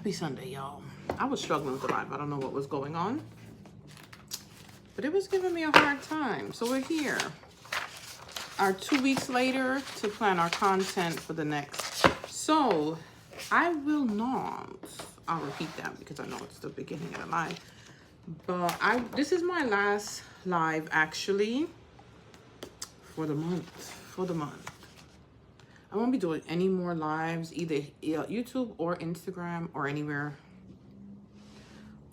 Happy Sunday, y'all. I was struggling with the live. I don't know what was going on, but it was giving me a hard time. So we're here. Our 2 weeks later to plan our content for the next. So I will not, I'll repeat that because I know it's the beginning of the live, but this is my last live actually for the month. I won't be doing any more lives, either YouTube or Instagram or anywhere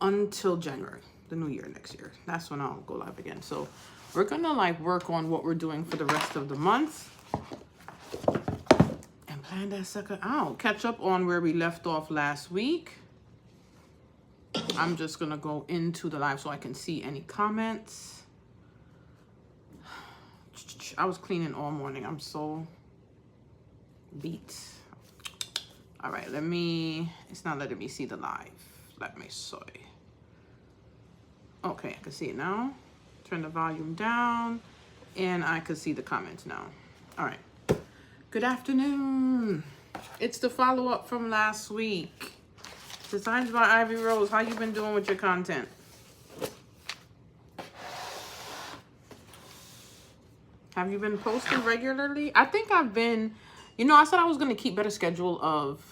until January, the new year next year. That's when I'll go live again. So we're gonna like work on what we're doing for the rest of the month and plan that sucker out. Catch up on where we left off last week. I'm just gonna go into the live so I can see any comments. I was cleaning all morning. I'm so beat. All right, it's not letting me see the live. Let me see. Okay, I can see it now. Turn the volume down and I can see the comments now. All right, good afternoon. It's the follow-up from last week. Designs by Ivy Rose. How you been doing with your content? Have you been posting regularly? I think I've been. I said I was going to keep better schedule of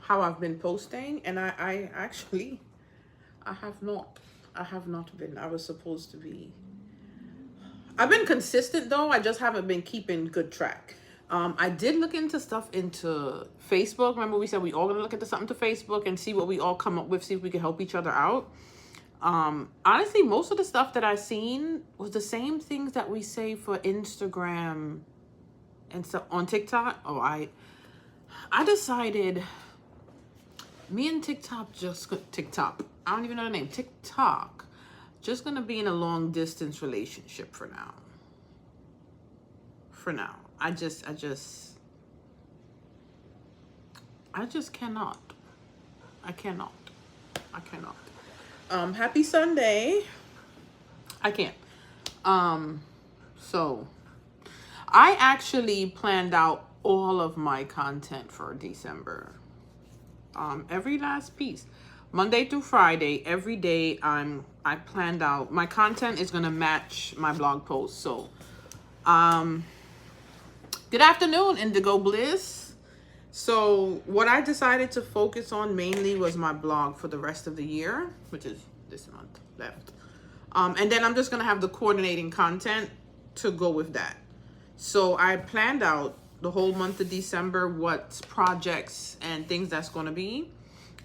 how I've been posting. And I have not. I have not been. I was supposed to be. I've been consistent though. I just haven't been keeping good track. I did look into stuff into Facebook. Remember we said we all going to look into something to Facebook and see what we all come up with. See if we can help each other out. Honestly, most of the stuff that I seen was the same things that we say for Instagram and so on TikTok. Oh, I decided me and TikTok, I don't even know the name. TikTok just gonna be in a long distance relationship for now. I just cannot. I cannot. Happy Sunday. I can't. So I actually planned out all of my content for December. Every last piece. Monday through Friday, every day I planned out. My content is gonna match my blog post. So good afternoon, Indigo Bliss. So what I decided to focus on mainly was my blog for the rest of the year, which is this month left. And then I'm just gonna have the coordinating content to go with that. So I planned out the whole month of December, what projects and things that's going to be.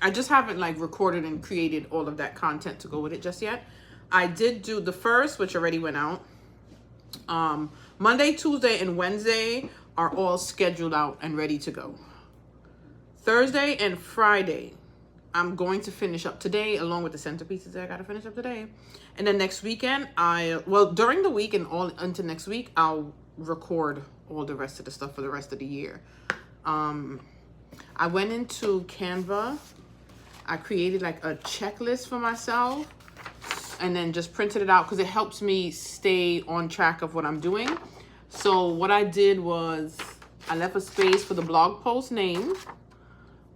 I just haven't like recorded and created all of that content to go with it just yet. I did do the first, which already went out. Monday, Tuesday, and Wednesday are all scheduled out and ready to go. Thursday and Friday, I'm going to finish up today along with the centerpieces that I got to finish up today. And then next weekend, during the week and all into next week, I'll record all the rest of the stuff for the rest of the year. I went into Canva. I created like a checklist for myself and then just printed it out because it helps me stay on track of what I'm doing. So what I did was I left a space for the blog post name,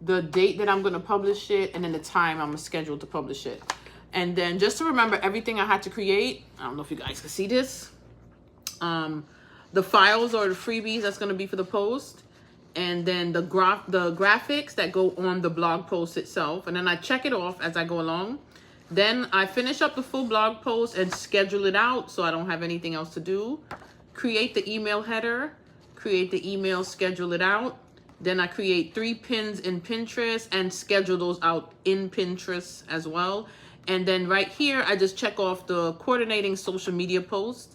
the date that I'm going to publish it, and then the time I'm scheduled to publish it. And then just to remember everything I had to create, I don't know if you guys can see this, the files or the freebies that's going to be for the post, and then the graphics that go on the blog post itself. And then I check it off as I go along. Then I finish up the full blog post and schedule it out so I don't have anything else to do. Create the email header, create the email, schedule it out. Then I create 3 pins in Pinterest and schedule those out in Pinterest as well. And then right here, I just check off the coordinating social media posts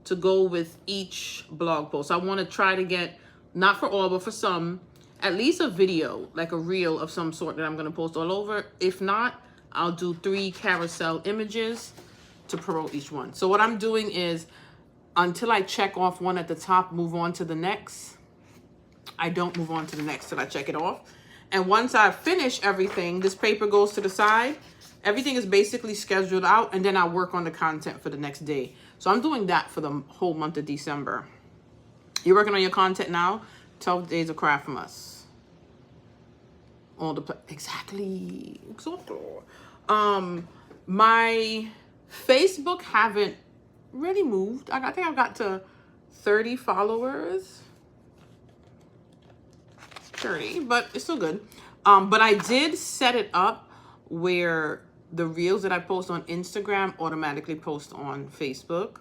to go with each blog post. I want to try to get, not for all, but for some, at least a video, like a reel of some sort that I'm going to post all over. If not, I'll do 3 carousel images to promote each one. So what I'm doing is, until I check off one at the top, move on to the next. I don't move on to the next till I check it off. And once I finish everything, this paper goes to the side. Everything is basically scheduled out, and then I work on the content for the next day. So I'm doing that for the whole month of December. You're working on your content now? 12 days of craft from us. all the exactly. My Facebook haven't really moved. I think I got to 30 followers. 30, but it's still good. But I did set it up where the reels that I post on Instagram automatically post on Facebook.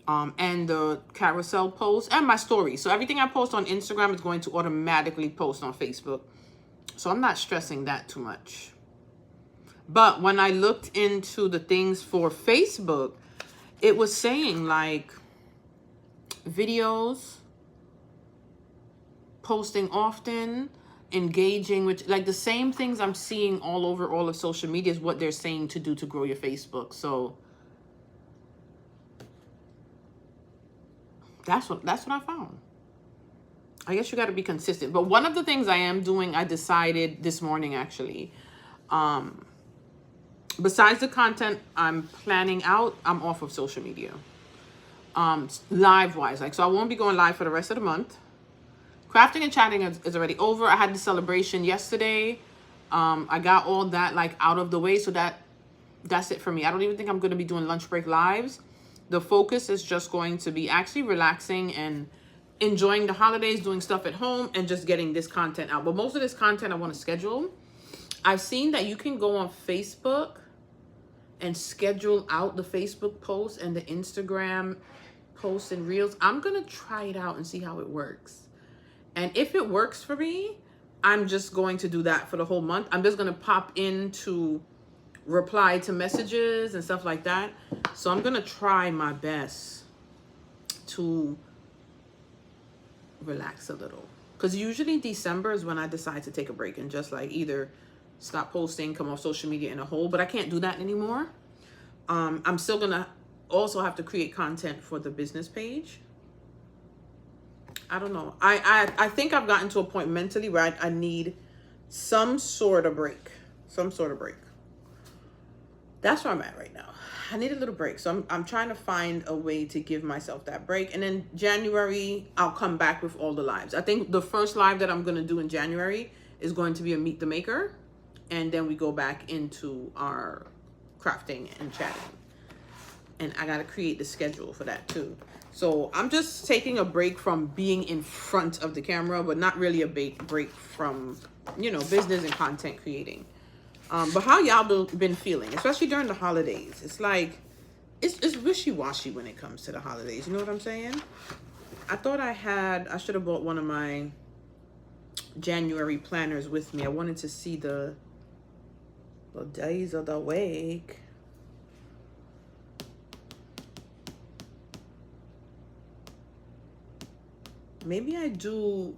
And the carousel post and my stories. So everything I post on Instagram is going to automatically post on Facebook. So I'm not stressing that too much. But when I looked into the things for Facebook, it was saying like videos, posting often, engaging with like the same things I'm seeing all over all of social media is what they're saying to do to grow your Facebook. So that's what I found. I guess you got to be consistent. But one of the things I am doing, I decided this morning actually, besides the content I'm planning out, I'm off of social media. Live wise, like, so I won't be going live for the rest of the month. Crafting and chatting is already over. I had the celebration yesterday. I got all that like out of the way. So that's it for me. I don't even think I'm going to be doing lunch break lives. The focus is just going to be actually relaxing and enjoying the holidays, doing stuff at home, and just getting this content out. But most of this content I want to schedule. I've seen that you can go on Facebook and schedule out the Facebook posts and the Instagram posts and reels. I'm going to try it out and see how it works. And if it works for me, I'm just going to do that for the whole month. I'm just going to pop in to reply to messages and stuff like that. So I'm going to try my best to relax a little. Because usually December is when I decide to take a break and just like either stop posting, come off social media in a whole. But I can't do that anymore. I'm still going to also have to create content for the business page. I don't know. I think I've gotten to a point mentally where I need some sort of break. Some sort of break. That's where I'm at right now. I need a little break. So I'm trying to find a way to give myself that break. And then January, I'll come back with all the lives. I think the first live that I'm going to do in January is going to be a Meet the Maker. And then we go back into our crafting and chatting. And I got to create the schedule for that too. So I'm just taking a break from being in front of the camera, but not really a break from, you know, business and content creating. But how y'all been feeling, especially during the holidays? It's like, it's wishy-washy when it comes to the holidays. You know what I'm saying? I thought I should have bought one of my January planners with me. I wanted to see the days of the week. Maybe I do,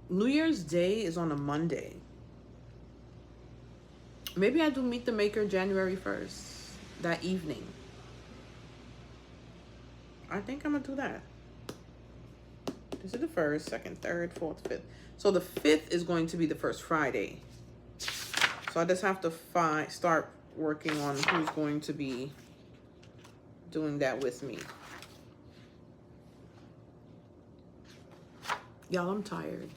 New Year's Day is on a Monday. Maybe I do Meet the Maker January 1st, that evening. I think I'm going to do that. This is the 1st, 2nd, 3rd, 4th, 5th. So the 5th is going to be the first Friday. So I just have to start working on who's going to be doing that with me. Y'all, I'm tired.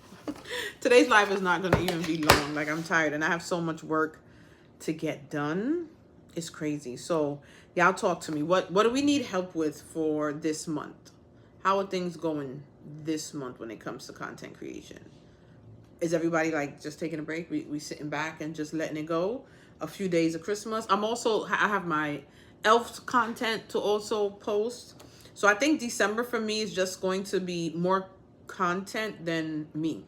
Today's live is not going to even be long. Like, I'm tired and I have so much work to get done. It's crazy. So y'all talk to me. What do we need help with for this month? How are things going this month when it comes to content creation? Is everybody like just taking a break? We sitting back and just letting it go? A few days of Christmas. I have my elf content to also post. So I think December for me is just going to be more content than me.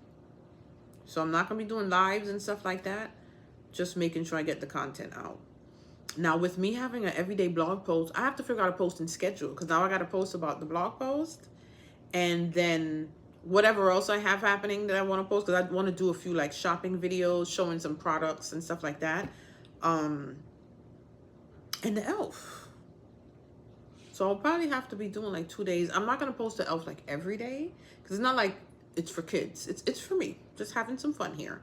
So I'm not going to be doing lives and stuff like that. Just making sure I get the content out. Now, with me having an everyday blog post, I have to figure out a posting schedule. Because now I got to post about the blog post. And then whatever else I have happening that I want to post. Because I want to do a few like shopping videos, showing some products and stuff like that. And the elf. So I'll probably have to be doing like 2 days. I'm not going to post the elf like every day. Because it's not like it's for kids. It's for me. Just having some fun here.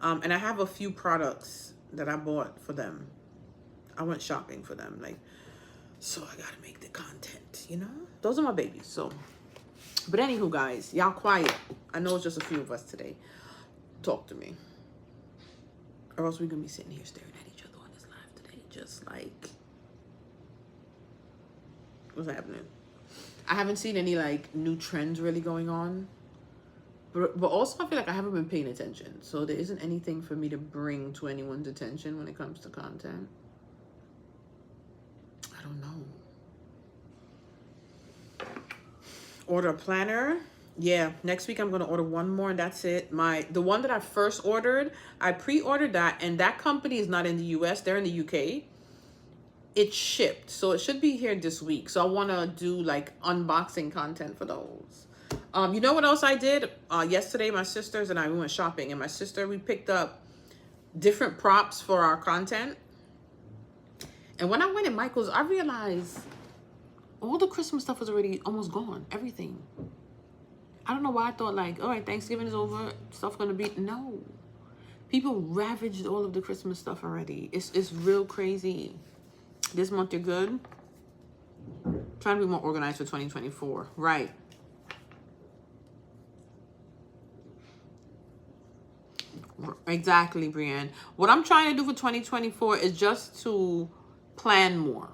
And I have a few products that I bought for them. I went shopping for them. Like, so I got to make the content, you know? Those are my babies. So, but anywho, guys, y'all quiet. I know it's just a few of us today. talk to me. Or else we're going to be sitting here staring at each other on this live today. Just like, what's happening? I haven't seen any like new trends really going on. But also I feel like I haven't been paying attention. So there isn't anything for me to bring to anyone's attention when it comes to content. I don't know. Order a planner. Yeah, next week I'm going to order one more and that's it. The one that I first ordered, I pre-ordered that, and that company is not in the US, they're in the UK. It shipped, so it should be here this week. So I want to do like unboxing content for those. You know what else I did? Yesterday, my sisters and I, we went shopping, and my sister, we picked up different props for our content. And when I went in Michael's, I realized all the Christmas stuff was already almost gone. Everything. I don't know why I thought like, all right, Thanksgiving is over. Stuff gonna be, no. People ravaged all of the Christmas stuff already. It's real crazy. This month you're good. Trying to be more organized for 2024. Right. Exactly, Brienne. What I'm trying to do for 2024 is just to plan more.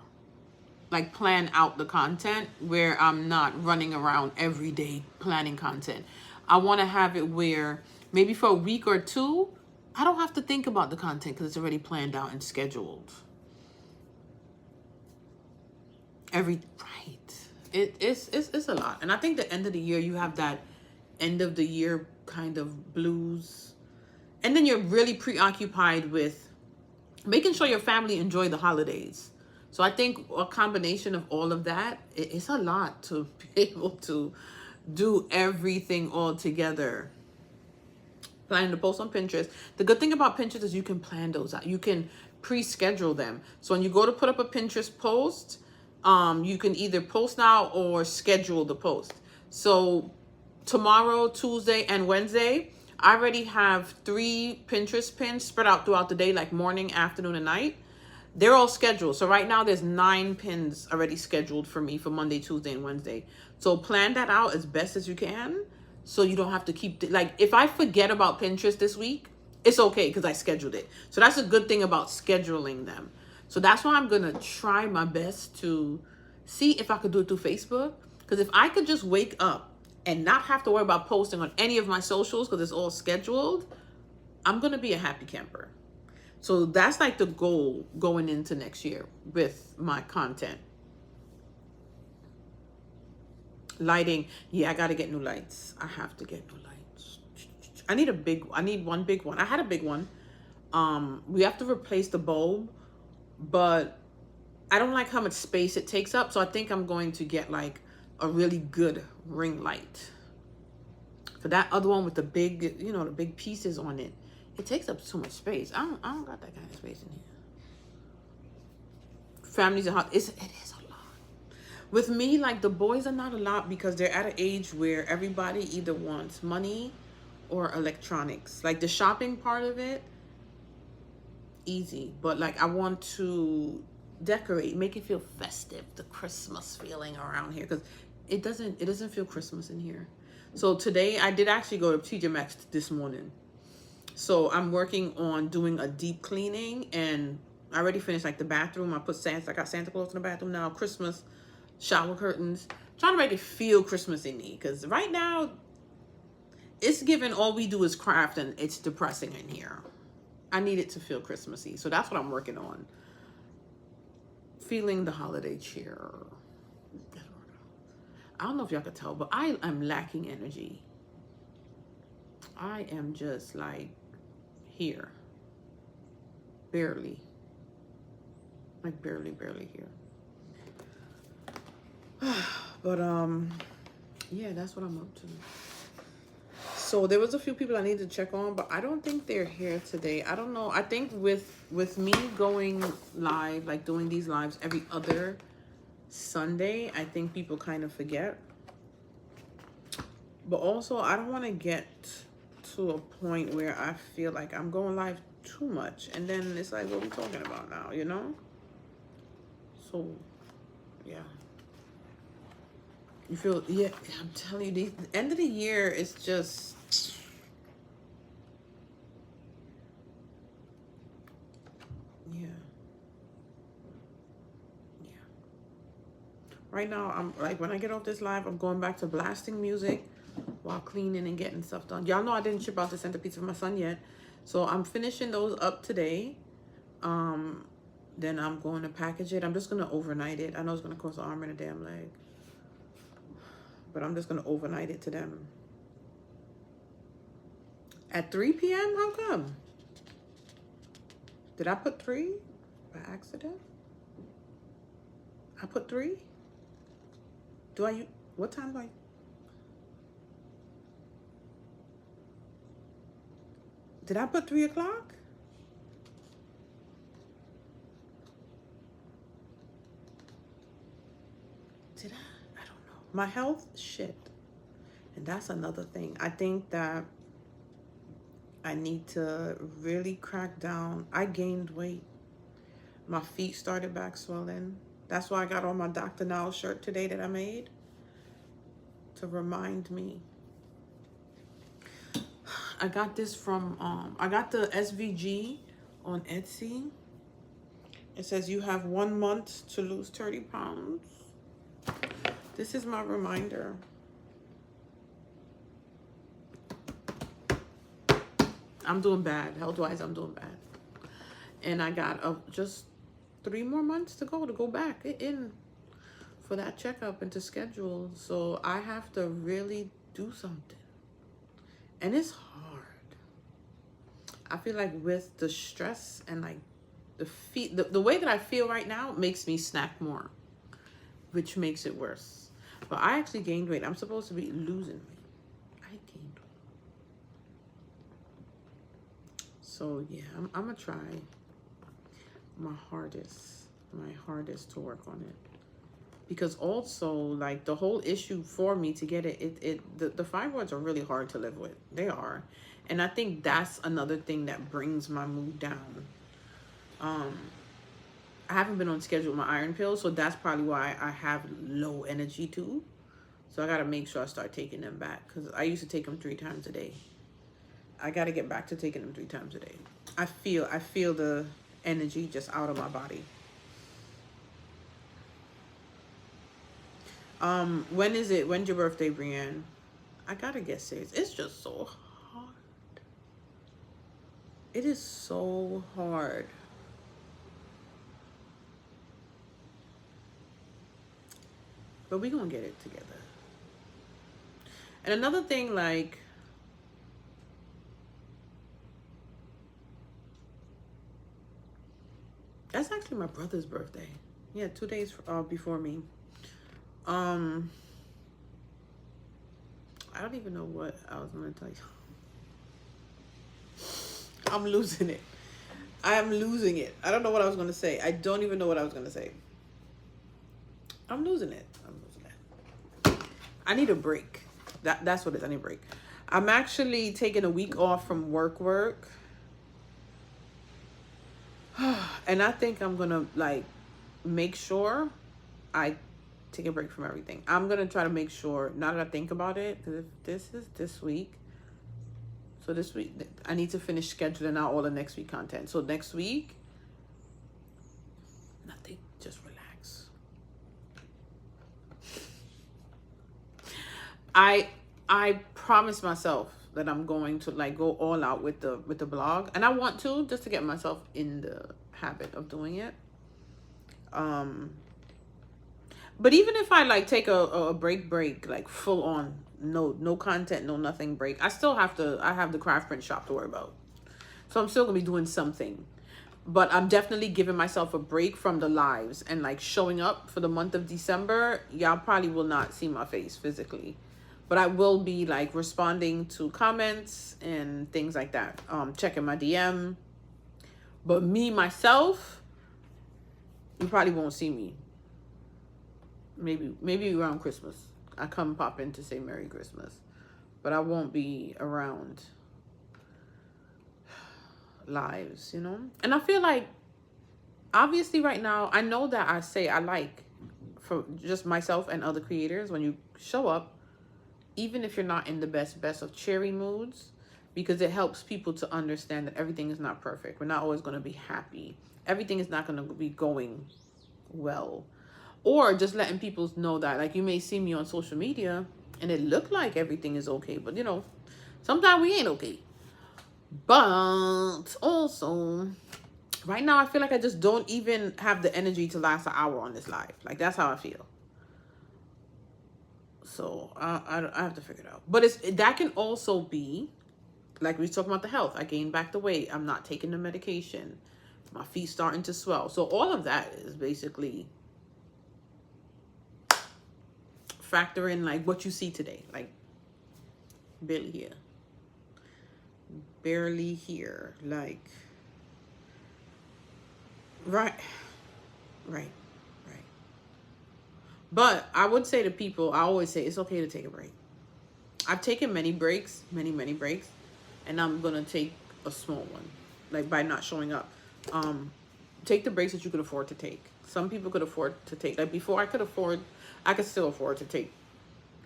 Like plan out the content where I'm not running around every day planning content. I want to have it where maybe for a week or two, I don't have to think about the content because it's already planned out and scheduled. Right. It's a lot. And I think the end of the year, you have that end of the year kind of blues. And then you're really preoccupied with making sure your family enjoy the holidays. So I think a combination of all of that, it's a lot to be able to do everything all together. Planning to post on Pinterest. The good thing about Pinterest is you can plan those out. You can pre-schedule them. So when you go to put up a Pinterest post, you can either post now or schedule the post. So tomorrow, Tuesday, and Wednesday, I already have 3 Pinterest pins spread out throughout the day, like morning, afternoon, and night. They're all scheduled. So right now there's 9 pins already scheduled for me for Monday, Tuesday, and Wednesday. So plan that out as best as you can so you don't have to keep, like if I forget about Pinterest this week, it's okay because I scheduled it. So that's a good thing about scheduling them. So that's why I'm going to try my best to see if I could do it through Facebook. Because if I could just wake up and not have to worry about posting on any of my socials because it's all scheduled, I'm going to be a happy camper. So that's like the goal going into next year with my content. Lighting. Yeah, I got to get new lights. I have to get new lights. I need one big one. I had a big one. We have to replace the bulb, but I don't like how much space it takes up. So I think I'm going to get like a really good ring light. For that other one with the big, you know, the big pieces on it, it takes up so much space. I don't got that kind of space in here. Families are hot. It is a lot. With me, like the boys are not a lot because they're at an age where everybody either wants money or electronics. Like the shopping part of it, easy. But like I want to decorate, make it feel festive, the Christmas feeling around here, because it doesn't feel Christmas in here. So today I did actually go to TJ Maxx this morning. So I'm working on doing a deep cleaning, and I already finished like the bathroom. I got Santa Claus in the bathroom now, Christmas shower curtains, trying to make it feel Christmassy me, because right now it's given all we do is craft and it's depressing in here. I need it to feel Christmassy. So that's what I'm working on. Feeling the holiday cheer. I don't know if y'all could tell, but I am lacking energy. I am just like here. Barely. Like barely here. But yeah, that's what I'm up to. So there was a few people I need to check on, but I don't think they're here today. I don't know. I think with me going live, like doing these lives every other Sunday, I think people kind of forget. But also, I don't want to get to a point where I feel like I'm going live too much, and then it's like, what are we talking about now, you know? So, yeah. You feel, yeah, I'm telling you, the end of the year is just, Yeah. Yeah. Right now, I'm like, when I get off this live, I'm going back to blasting music while cleaning and getting stuff done. Y'all know I didn't ship out the centerpiece for my son yet. So I'm finishing those up today. Then I'm going to package it. I'm just going to overnight it. I know it's going to cost an arm and a damn leg. But I'm just going to overnight it to them. At 3 p.m.? How come? Did I put 3 by accident? I put 3? Do I? What time do I? Did I put 3 o'clock? Did I? I don't know. My health, shit. And that's another thing. I think that I need to really crack down. I gained weight. My feet started back swelling. That's why I got on my Dr. Now shirt today that I made. To remind me. I got this from, I got the SVG on Etsy. It says you have 1 month to lose 30 pounds. This is my reminder. I'm doing bad. Health-wise, I'm doing bad. And I got just 3 more months to go back in for that checkup and to schedule. So I have to really do something. And it's hard. I feel like with the stress and like the way that I feel right now makes me snack more, which makes it worse. But I actually gained weight. I'm supposed to be losing weight. I gained weight. So yeah, I'm gonna try my hardest to work on it. Because also, like, the whole issue for me to get the fibroids are really hard to live with. They are. And I think that's another thing that brings my mood down. I haven't been on schedule with my iron pills, so that's probably why I have low energy too. So I got to make sure I start taking them back, because I used to take them 3 times a day. I got to get back to taking them 3 times a day. I feel the energy just out of my body. When is it? When's your birthday, Brienne? I gotta get serious. It's just so hard. It is so hard. But we gonna get it together. And another thing, like, that's actually my brother's birthday. Yeah, 2 days before me. I don't even know what I was going to tell you. I'm losing it. I am losing it. I don't know what I was going to say. I don't even know what I was going to say. I'm losing it. I need a break. That's what it is. I need a break. I'm actually taking a week off from work. And I think I'm going to, like, make sure I take a break from everything. I'm going to try to make sure, now that I think about it, because if this is this week, so this week, I need to finish scheduling out all the next week content. So next week, nothing, just relax. I promised myself that I'm going to, like, go all out with the blog, and I want to, just to get myself in the habit of doing it. But even if I, like, take a break, like, full on, no content, no nothing break, I have the CraftPrint shop to worry about. So I'm still gonna be doing something. But I'm definitely giving myself a break from the lives and, like, showing up for the month of December. Y'all probably will not see my face physically, but I will be, like, responding to comments and things like that. Checking my DM. But me, myself, you probably won't see me. Maybe around Christmas. I come pop in to say Merry Christmas. But I won't be around lives, you know? And I feel like, obviously right now, I know that I say I like, for just myself and other creators, when you show up, even if you're not in the best of cheery moods, because it helps people to understand that everything is not perfect. We're not always going to be happy. Everything is not going to be going well. Or just letting people know that, like, you may see me on social media and it look like everything is okay, but you know, sometimes we ain't okay. But also, right now I feel like I just don't even have the energy to last an hour on this live. Like, that's how I feel. So I have to figure it out. But that can also be, like we talking about the health. I gained back the weight. I'm not taking the medication. My feet starting to swell. So all of that is basically factor in, like, what you see today. Like, barely here. Barely here. Like, right. But I would say to people, I always say it's okay to take a break. I've taken many breaks, many breaks, and I'm going to take a small one, like by not showing up. Take the breaks that you could afford to take. Some people could afford to take, like before I could still afford to take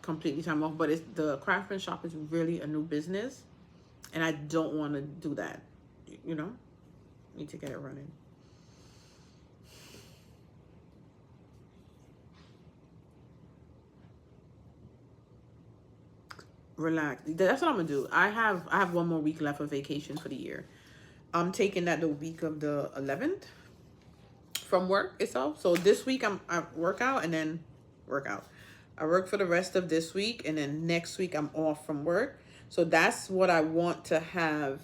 completely time off, but the CraftPrint shop is really a new business, and I don't want to do that, you know? Need to get it running. Relax. That's what I'm gonna do. I have 1 more week left of vacation for the year. I'm taking that the week of the 11th from work itself. So this week I work out and then work out. I work for the rest of this week, and then next week I'm off from work. So that's what I want to have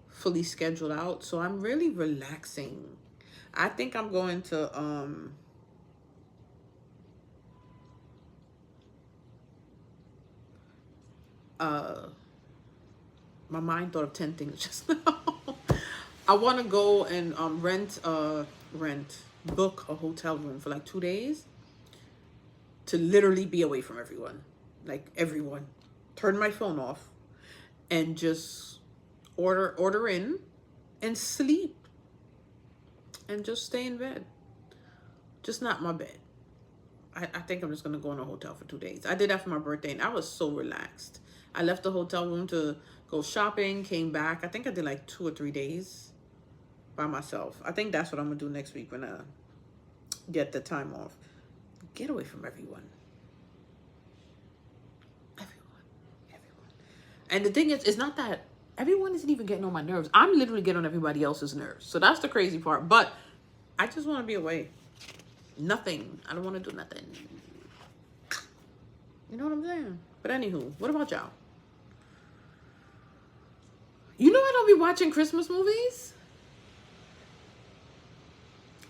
fully scheduled out. So I'm really relaxing. I think I'm going to my mind thought of 10 things just now. I want to go and book a hotel room for like 2 days to literally be away from everyone. Like, everyone. Turn my phone off and just order in and sleep and just stay in bed. Just not my bed. I think I'm just going to go in a hotel for 2 days. I did that for my birthday, and I was so relaxed. I left the hotel room to go shopping, came back. I think I did like 2 or 3 days by myself. I think that's what I'm going to do next week when I get the time off. Get away from everyone. Everyone. And the thing is, it's not that everyone isn't even getting on my nerves. I'm literally getting on everybody else's nerves. So that's the crazy part. But I just want to be away. Nothing. I don't want to do nothing. You know what I'm saying? But anywho, what about y'all? You know I don't be watching Christmas movies?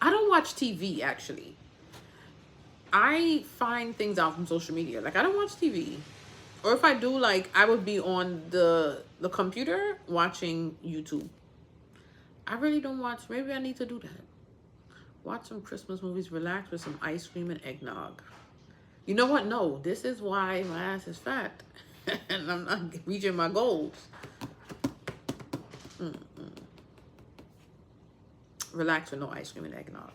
I don't watch TV, actually. I find things out from social media. Like, I don't watch TV. Or if I do, like, I would be on the computer watching YouTube. I really don't watch. Maybe I need to do that. Watch some Christmas movies, relax with some ice cream and eggnog. You know what? No, this is why my ass is fat. And I'm not reaching my goals. Relax with no ice cream and eggnog.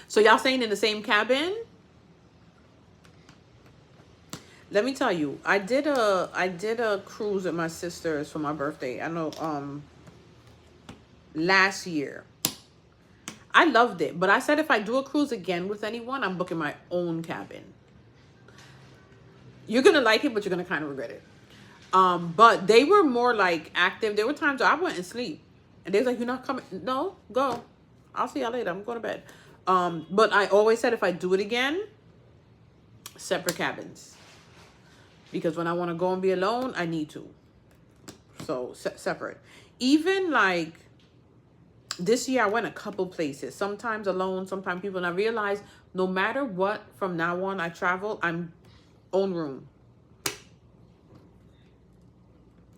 So y'all staying in the same cabin? Let me tell you, I did a cruise with my sisters for my birthday. I know last year. I loved it, but I said if I do a cruise again with anyone, I'm booking my own cabin. You're gonna like it, but you're gonna kind of regret it. But they were more like active. There were times I went and sleep, and they was like, "You're not coming? No, go. I'll see y'all later. I'm going to bed." But I always said if I do it again, separate cabins, because when I want to go and be alone, I need to. So separate. Even like this year, I went a couple places. Sometimes alone, sometimes people. And I realized no matter what, from now on, I travel, I'm own room.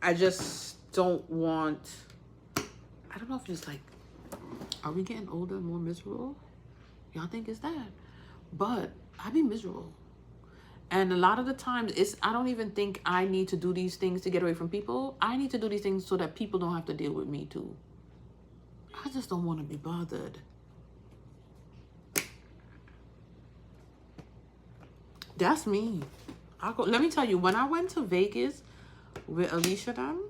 I just don't want. I don't know if it's like, are we getting older and more miserable? Y'all think it's that? But I be miserable. And a lot of the times, I don't even think I need to do these things to get away from people. I need to do these things so that people don't have to deal with me too. I just don't want to be bothered. That's me. Let me tell you, when I went to Vegas with Alicia them,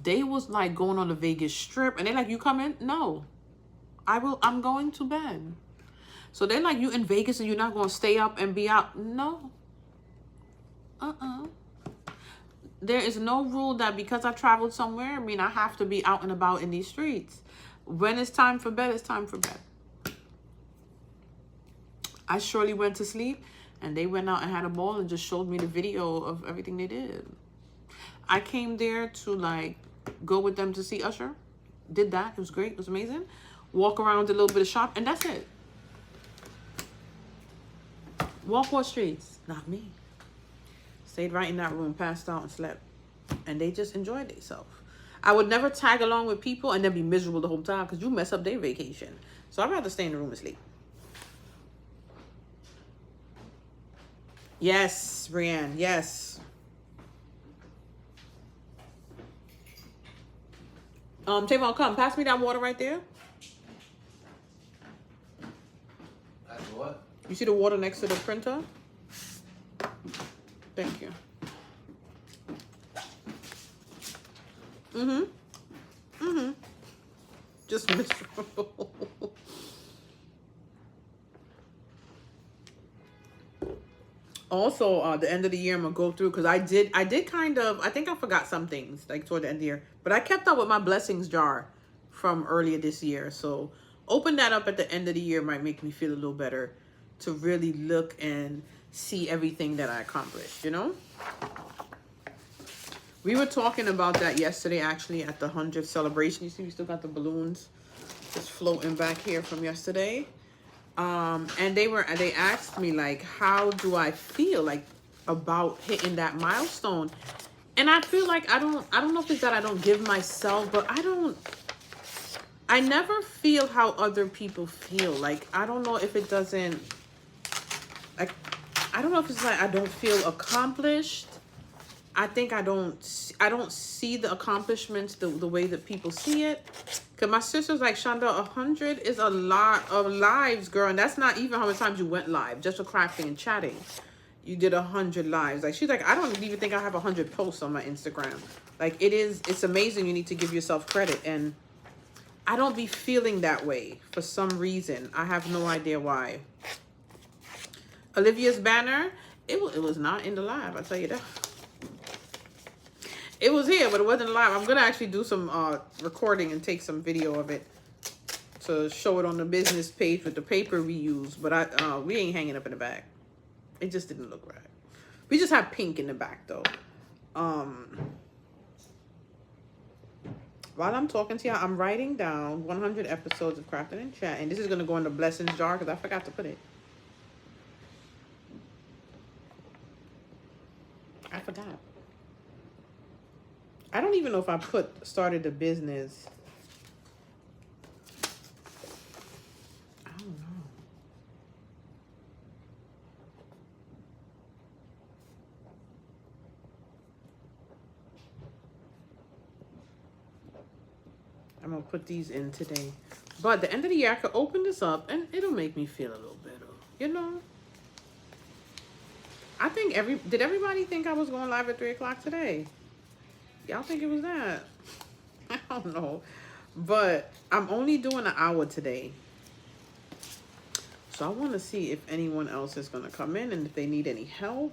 they was like going on the Vegas Strip, and they like, you coming? No, I'm going to bed. So they're like, you in Vegas and you're not going to stay up and be out? No. There is no rule that because I traveled somewhere, I mean, I have to be out and about in these streets. When it's time for bed, it's time for bed. I surely went to sleep, and they went out and had a ball and just showed me the video of everything they did. I came there to like go with them to see Usher. Did that. It was great. It was amazing. Walk around, a little bit of shop, and that's it. Walk what streets? Not me. Stayed right in that room, passed out and slept. And they just enjoyed themselves. I would never tag along with people and then be miserable the whole time because you mess up their vacation. So I'd rather stay in the room and sleep. Yes, Brienne, yes. Tavon, come. Pass me that water right there. That's what? You see the water next to the printer? Thank you. Just miserable. Also, the end of the year, I'm gonna go through because I did kind of, I think I forgot some things like toward the end of the year, but I kept up with my blessings jar from earlier this year. So open that up at the end of the year might make me feel a little better to really look and see everything that I accomplished, you know? We were talking about that yesterday, actually, at the 100th celebration. You see, we still got the balloons just floating back here from yesterday. And they asked me, like, how do I feel, like, about hitting that milestone? And I feel like I don't know if it's that I don't give myself, but I never feel how other people feel. Like, I don't know if it doesn't, like, I don't know if it's like I don't feel accomplished. I think I don't see the accomplishments the way that people see it. Because my sister's like, Shonda, 100 is a lot of lives, girl. And that's not even how many times you went live, just for crafting and chatting. You did 100 lives. Like, she's like, I don't even think I have 100 posts on my Instagram. Like, it's amazing. You need to give yourself credit. And I don't be feeling that way for some reason. I have no idea why. Olivia's banner, it was not in the live, I'll tell you that. It was here, but it wasn't live. I'm going to actually do some recording and take some video of it to show it on the business page with the paper we use. But we ain't hanging up in the back. It just didn't look right. We just have pink in the back, though. While I'm talking to y'all, I'm writing down 100 episodes of Crafting and Chat. And this is going to go in the blessings jar because I forgot to put it. I forgot. I don't even know if I started the business. I don't know. I'm going to put these in today. But at the end of the year, I could open this up and it'll make me feel a little better. You know? I think did everybody think I was going live at 3 o'clock today? Y'all think it was that? I don't know. But I'm only doing an hour today. So I want to see if anyone else is going to come in and if they need any help.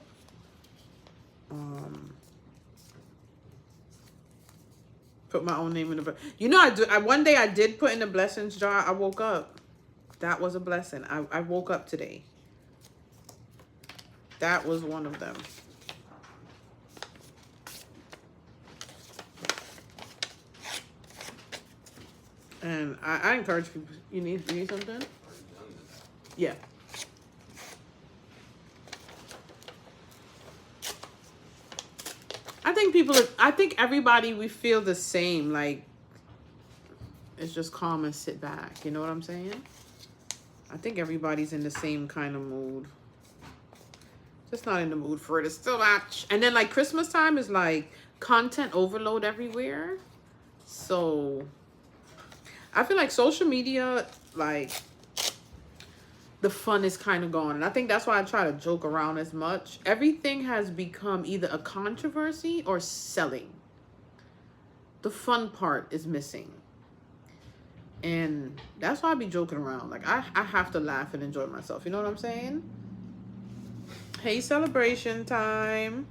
Put my own name in the... You know, one day I did put in the blessings jar. I woke up. That was a blessing. I woke up today. That was one of them. And I encourage people, you need something? Yeah. I think everybody, we feel the same. Like, it's just calm and sit back. You know what I'm saying? I think everybody's in the same kind of mood. Just not in the mood for it. It's still much. And then, like, Christmas time is, like, content overload everywhere. So... I feel like social media, like, the fun is kind of gone. And I think that's why I try to joke around as much. Everything has become either a controversy or selling. The fun part is missing. And that's why I be joking around. Like, I have to laugh and enjoy myself. You know what I'm saying? Hey, celebration time.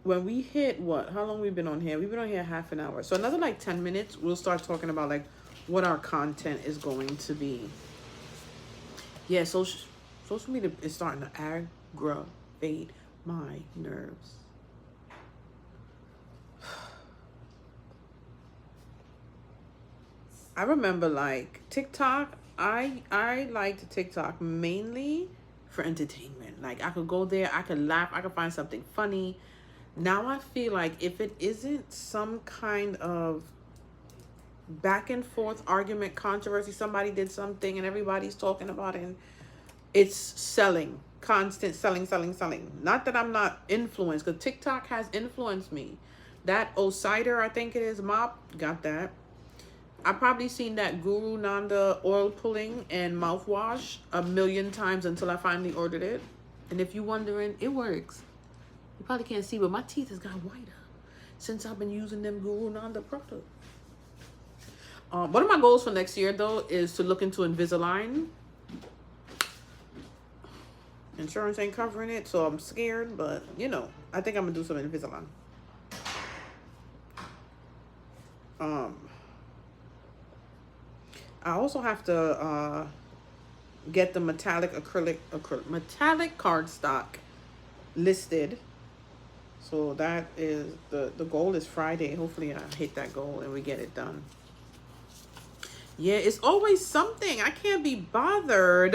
When we hit what? How long we been on here? We've been on here half an hour. So another like 10 minutes, we'll start talking about like what our content is going to be. Yeah, social media is starting to aggravate my nerves. I remember like TikTok, I liked TikTok mainly for entertainment. Like I could go there, I could laugh, I could find something funny. Now I feel like if it isn't some kind of back and forth argument, controversy, somebody did something and everybody's talking about it, and it's selling, constant selling. Not that I'm not influenced, because TikTok has influenced me. That cider, I think it is, mop, got that. I probably seen that Guru Nanda oil pulling and mouthwash a million times until I finally ordered it. And if you're wondering, it works. You probably can't see, but my teeth has got whiter since I've been using them Guru Nanda products. One of my goals for next year, though, is to look into Invisalign. Insurance ain't covering it, so I'm scared, but, you know, I think I'm going to do some Invisalign. I also have to get the metallic cardstock listed. So that is the goal is Friday. Hopefully I hit that goal and we get it done. Yeah, it's always something. I can't be bothered.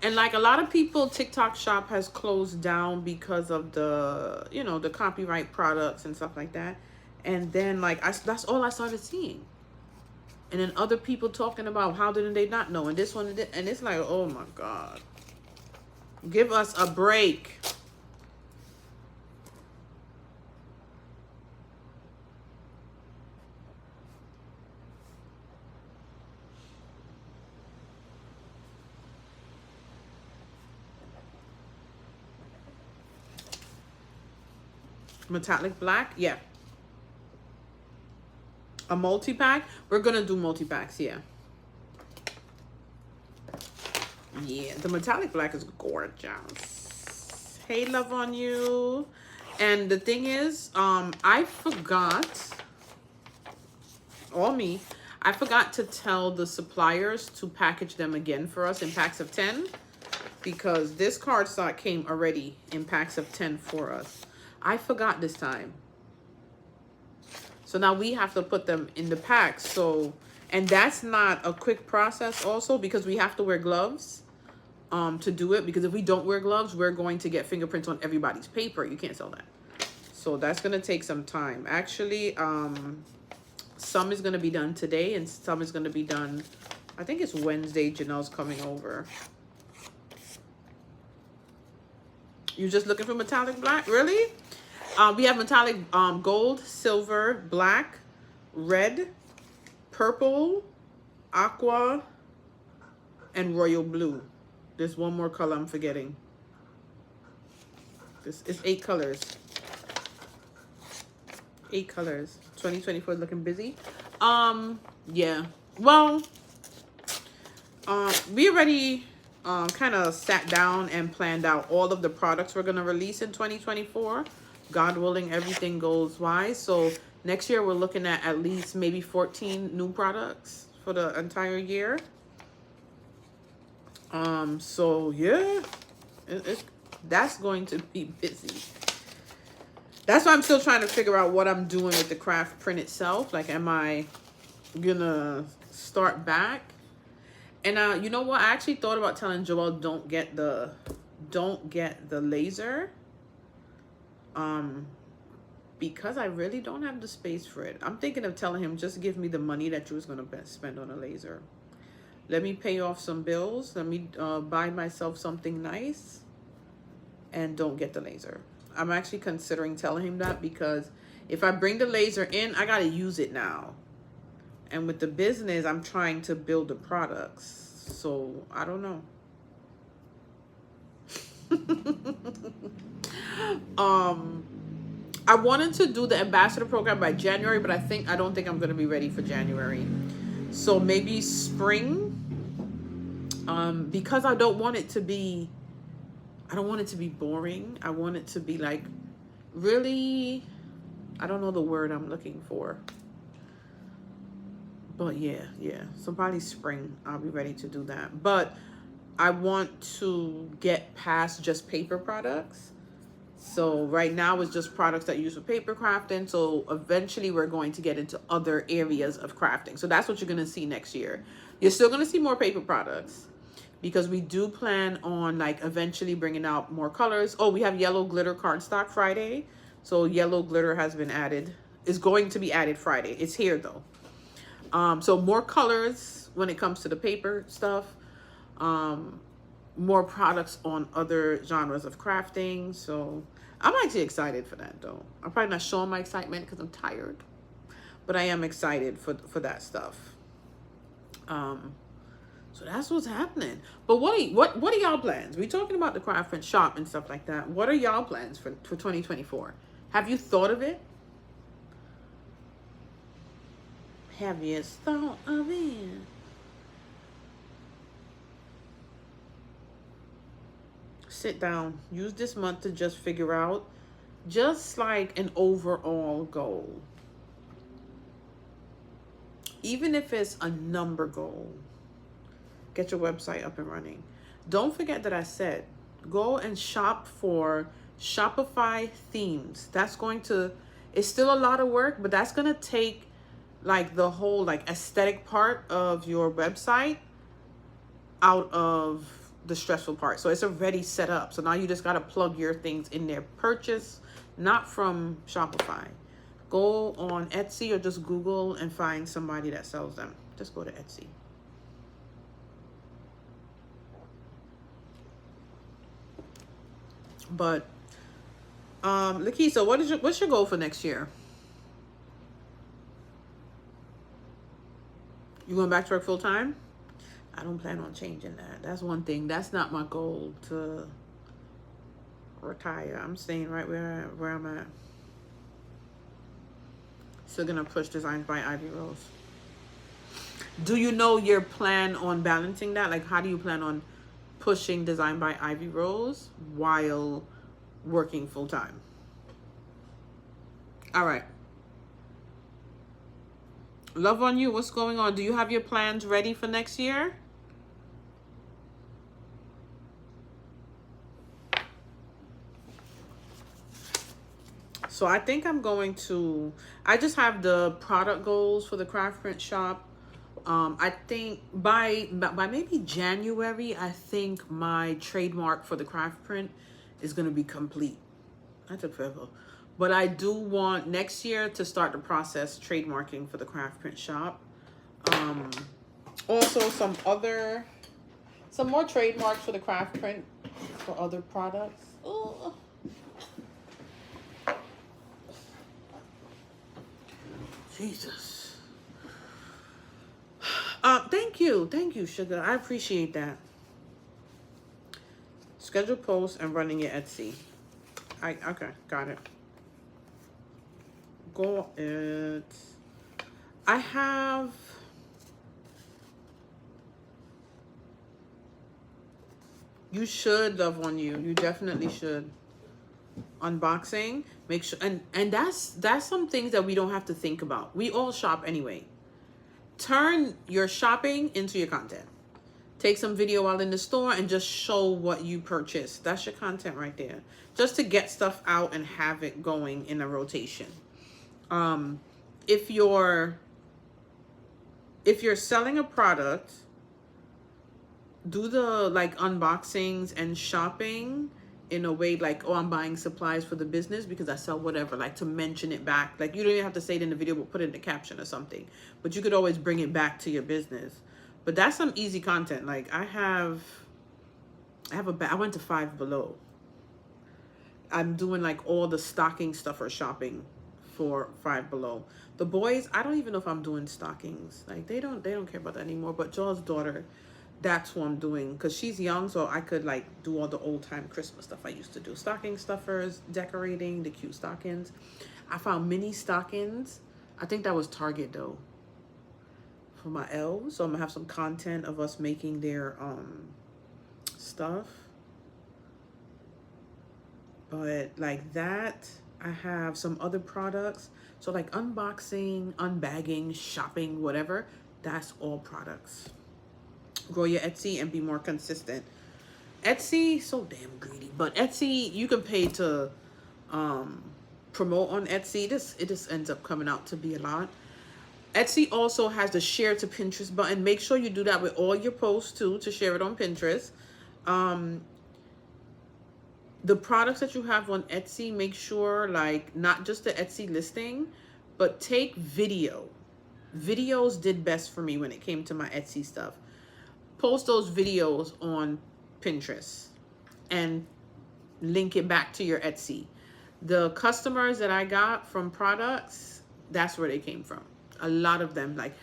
And like a lot of people, TikTok shop has closed down because of the, you know, the copyright products and stuff like that. And then like that's all I started seeing. And then other people talking about how didn't they not know, and this one, and it's like, oh my God, give us a break. Metallic black, yeah. A multi-pack? We're gonna do multi-packs, yeah. Yeah, the metallic black is gorgeous. Hey, love on you. And the thing is, I forgot, I forgot to tell the suppliers to package them again for us in packs of 10, because this cardstock came already in packs of 10 for us. I forgot this time. So now we have to put them in the packs. So, and that's not a quick process also, because we have to wear gloves to do it. Because if we don't wear gloves, we're going to get fingerprints on everybody's paper. You can't sell that. So that's going to take some time. Actually, some is going to be done today and some is going to be done, I think it's Wednesday. Janelle's coming over. You just looking for metallic black? Really? We have metallic gold, silver, black, red, purple, aqua, and royal blue. There's one more color I'm forgetting. This is 8 colors. 8 colors. 2024 is looking busy. Yeah. Well, we already kind of sat down and planned out all of the products we're gonna release in 2024. God willing, everything goes wise. So next year we're looking at least maybe 14 new products for the entire year. So yeah, that's going to be busy. That's why I'm still trying to figure out what I'm doing with the craft print itself. Like, am I gonna start back? And you know what? I actually thought about telling Joel don't get the laser. Because I really don't have the space for it. I'm thinking of telling him, just give me the money that you was gonna spend on a laser. Let me pay off some bills. Let me buy myself something nice. and don't get the laser. I'm actually considering telling him that, because if I bring the laser in, I gotta use it now. And with the business, I'm trying to build the products. So I don't know. I wanted to do the ambassador program by January, but I don't think I'm gonna be ready for January. So maybe spring. Because I don't want it to be boring. I want it to be like really, I don't know the word I'm looking for. But yeah. So probably spring, I'll be ready to do that. But I want to get past just paper products. So right now it's just products that use for paper crafting. So eventually we're going to get into other areas of crafting. So that's what you're going to see next year. You're still going to see more paper products, because we do plan on like eventually bringing out more colors. Oh, we have yellow glitter cardstock Friday. So yellow glitter has been added. Is going to be added Friday. It's here though. So more colors when it comes to the paper stuff. More products on other genres of crafting. So I'm actually excited for that though. I'm probably not showing my excitement because I'm tired, but I am excited for that stuff. So that's what's happening. But what are y'all plans? We're talking about the CraftPrint shop and stuff like that. What are y'all plans for 2024? Have you thought of it? Have you thought of it? Sit down. Use this month to just figure out just like an overall goal. Even if it's a number goal. Get your website up and running. Don't forget that I said go and shop for Shopify themes. That's going to, it's still a lot of work, but that's going to take like the whole like aesthetic part of your website out of the stressful part. So it's already set up. So now you just got to plug your things in there. Purchase not from Shopify. Go on Etsy or just Google and find somebody that sells them. Just go to Etsy. But Lakeisha, what's your goal for next year? You going back to work full time? I don't plan on changing that. That's one thing. That's not my goal to retire. I'm staying right where I'm at. Still gonna push Designs by Ivy Rose. Do you know your plan on balancing that? Like, how do you plan on pushing Design by Ivy Rose while working full time? All right. Love on you. What's going on? Do you have your plans ready for next year? So I think I'm going to, I just have the product goals for the CraftPrint shop. I think by maybe January, I think my trademark for the CraftPrint is going to be complete. That took forever. But I do want next year to start the process trademarking for the CraftPrint shop. Also some more trademarks for the CraftPrint for other products. Ooh. Jesus. Thank you, sugar. I appreciate that. Schedule posts and running your Etsy. Okay, got it. Go it. I have. You should love on you. You definitely should. Unboxing. Make sure and that's some things that we don't have to think about. We all shop anyway. Turn your shopping into your content. Take some video while in the store and just show what you purchased. That's your content right there. Just to get stuff out and have it going in a rotation. If you're selling a product, do the like unboxings and shopping in a way like, oh, I'm buying supplies for the business because I sell whatever, like to mention it back. Like you don't even have to say it in the video, but put it in the caption or something. But you could always bring it back to your business. But that's some easy content. Like I went to Five Below. I'm doing like all the stocking stuffer shopping for Five Below. The boys, I don't even know if I'm doing stockings. Like they don't care about that anymore. But Joel's daughter, that's what I'm doing because she's young, so I could like do all the old time Christmas stuff I used to do. Stocking stuffers, decorating, the cute stockings. I found mini stockings. I think that was Target though. For my elves, so I'm gonna have some content of us making their stuff. But like that, I have some other products. So like unboxing, unbagging, shopping, whatever. That's all products. Grow your Etsy and be more consistent. Etsy, so damn greedy. But Etsy, you can pay to promote on Etsy. It just ends up coming out to be a lot. Etsy also has the share to Pinterest button. Make sure you do that with all your posts too, to share it on Pinterest. The products that you have on Etsy, make sure like not just the Etsy listing, but take video. Videos did best for me when it came to my Etsy stuff. Post those videos on Pinterest and link it back to your Etsy. The customers that I got from products, that's where they came from. A lot of them. Like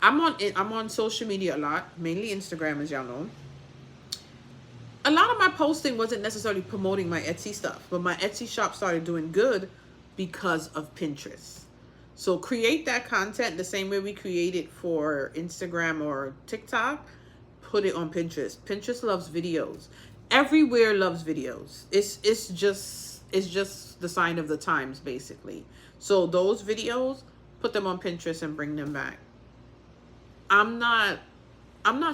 I'm on social media a lot, mainly Instagram, as y'all know. A lot of my posting wasn't necessarily promoting my Etsy stuff, but my Etsy shop started doing good because of Pinterest. So create that content the same way we create it for Instagram or TikTok. Put it on Pinterest. Pinterest loves videos. Everywhere loves videos. It's just the sign of the times, basically. So those videos, put them on Pinterest and bring them back. I'm not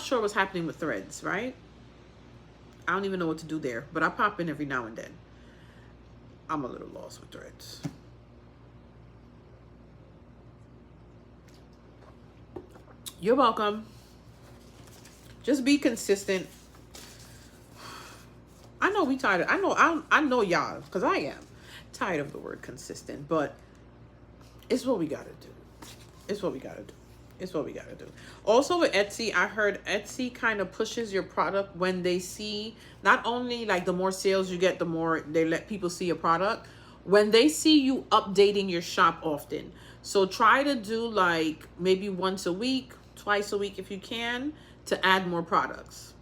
sure what's happening with Threads, right? I don't even know what to do there, but I pop in every now and then. I'm a little lost with Threads. You're welcome. Just be consistent. I know we tired. I know y'all, because I am tired of the word consistent, but it's what we gotta do. It's what we gotta do. It's what we gotta do. Also with Etsy, I heard Etsy kind of pushes your product when they see, not only like the more sales you get, the more they let people see your product, when they see you updating your shop often. So try to do like maybe once a week, twice a week if you can, to add more products.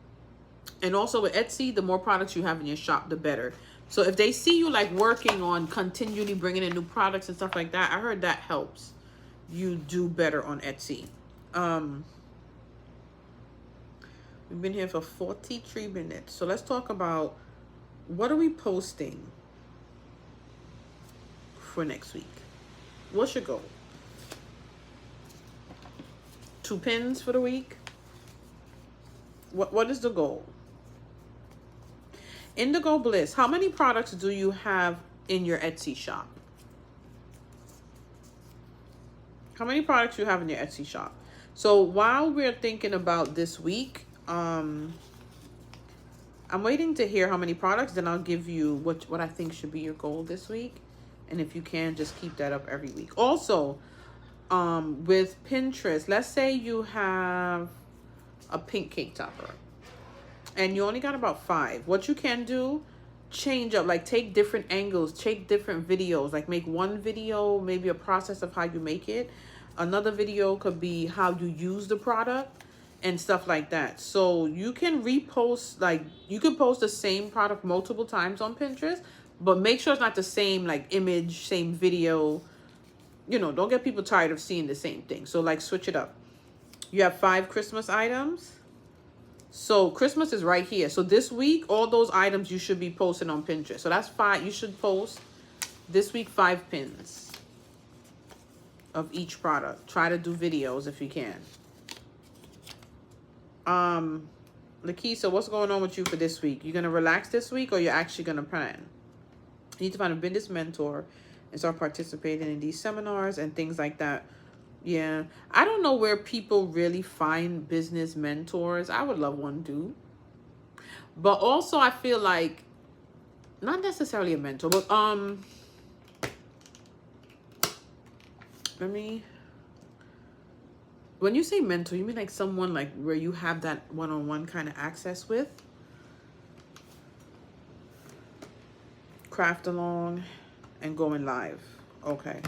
And also with Etsy, the more products you have in your shop, the better. So if they see you like working on continually bringing in new products and stuff like that, I heard that helps you do better on Etsy. We've been here for 43 minutes. So let's talk about what are we posting for next week? What's your goal? 2 pins for the week? What is the goal? Indigo Bliss, how many products do you have in your Etsy shop? How many products you have in your Etsy shop? So while we're thinking about this week, I'm waiting to hear how many products, then I'll give you what I think should be your goal this week. And if you can, just keep that up every week. Also, with Pinterest, let's say you have a pink cake topper and you only got about 5. What you can do, change up, like take different angles, take different videos, like make one video, maybe a process of how you make it. Another video could be how you use the product and stuff like that. So you can repost, like you can post the same product multiple times on Pinterest, but make sure it's not the same like image, same video. You know, don't get people tired of seeing the same thing. So like switch it up. You have 5 Christmas items. So Christmas is right here. So this week, all those items you should be posting on Pinterest. So that's 5. You should post this week 5 pins of each product. Try to do videos if you can. Lakeisha, what's going on with you for this week? You gonna relax this week or you're actually gonna plan? You need to find a business mentor and start participating in these seminars and things like that. Yeah, I don't know where people really find business mentors. I would love one too. But also I feel like not necessarily a mentor, but when you say mentor, you mean like someone like where you have that one-on-one kind of access with? craft along and going live. Okay.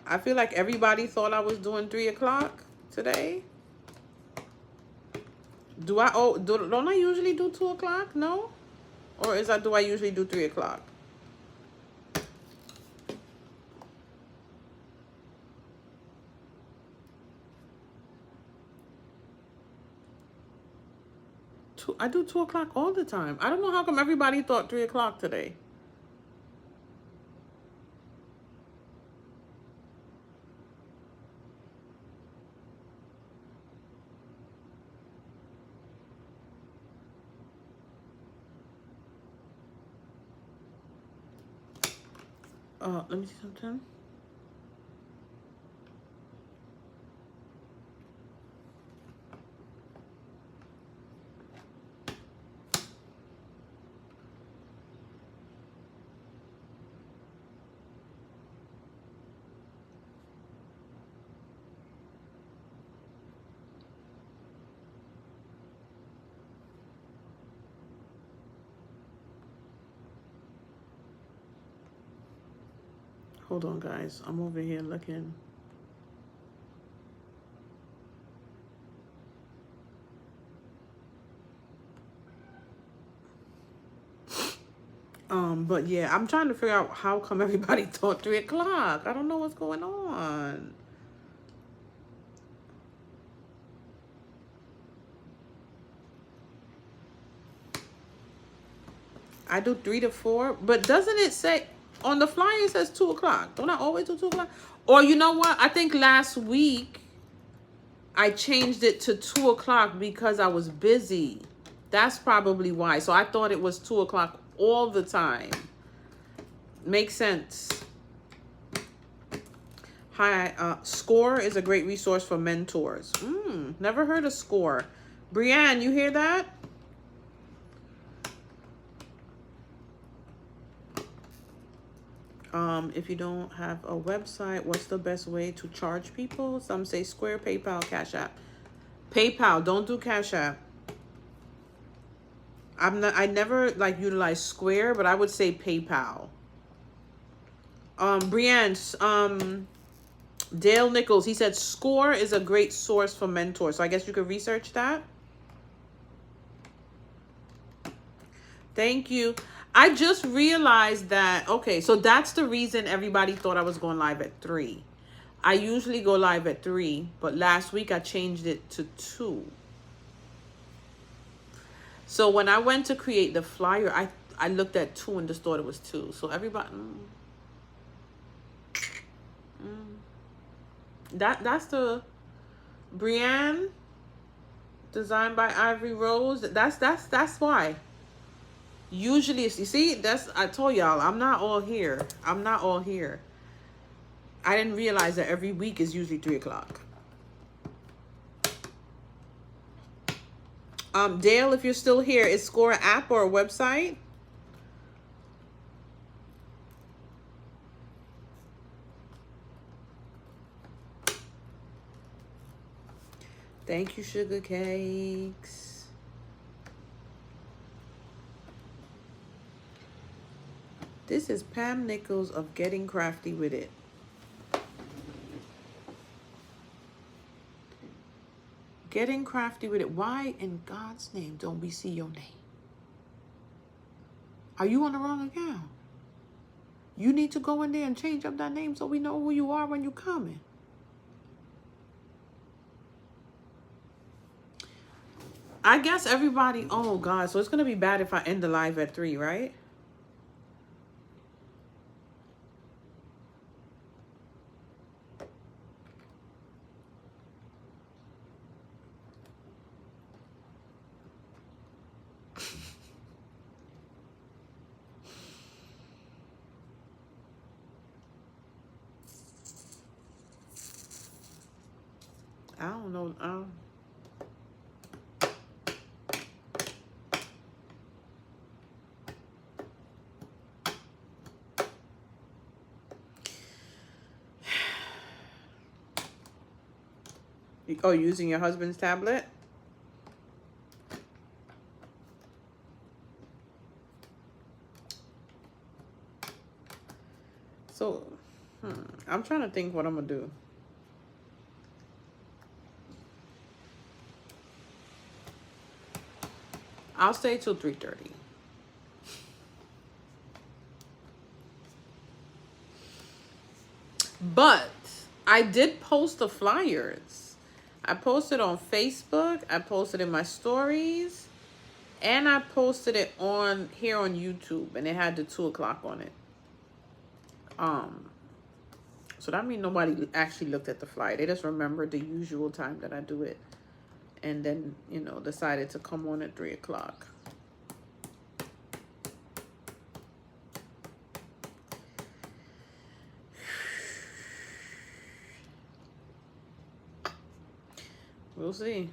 I feel like everybody thought I was doing 3 o'clock today. Don't I usually do 2 o'clock? No? Or do I usually do 3 o'clock? I do 2 o'clock all the time. I don't know how come everybody thought 3 o'clock today. Let me see something. Hold on, guys. I'm over here looking. But yeah, I'm trying to figure out how come everybody thought 3 o'clock. I don't know what's going on. I do 3 to 4, but doesn't it say on the flyer it says 2 o'clock? Don't I always do 2 o'clock? Or you know what? I think last week I changed it to 2 o'clock because I was busy. That's probably why. So I thought it was 2 o'clock all the time. Makes sense. Hi, SCORE is a great resource for mentors. Never heard of SCORE. Brianne, you hear that? If you don't have a website, what's the best way to charge people? Some say Square, PayPal, Cash App. PayPal, don't do Cash App. I never like utilize Square, but I would say PayPal. Brianne, Dale Nichols, he said SCORE is a great source for mentors. So I guess you could research that. Thank you. I just realized that, okay, so that's the reason everybody thought I was going live at 3. I usually go live at 3, but last week I changed it to 2. So when I went to create the flyer, I looked at 2 and just thought it was 2. So everybody, that's the Brianne, designed by Ivory Rose. That's why. Usually, you see, I told y'all, I'm not all here. I'm not all here. I didn't realize that every week is usually 3 o'clock. Dale, if you're still here, is SCORE an app or a website? Thank you, Sugar Cakes. This is Pam Nichols of Getting Crafty with It. Getting Crafty with It. Why in God's name don't we see your name? Are you on the wrong account? You need to go in there and change up that name so we know who you are when you're coming. I guess everybody, oh God, so it's going to be bad if I end the live at 3, right? I don't know. Oh, using your husband's tablet? So, I'm trying to think what I'm gonna do. I'll stay till 3:30. But I did post the flyers. I posted on Facebook. I posted in my stories. And I posted it on here on YouTube. And it had the 2 o'clock on it. So that means nobody actually looked at the flyer. They just remembered the usual time that I do it. And then, you know, decided to come on at 3 o'clock. We'll see.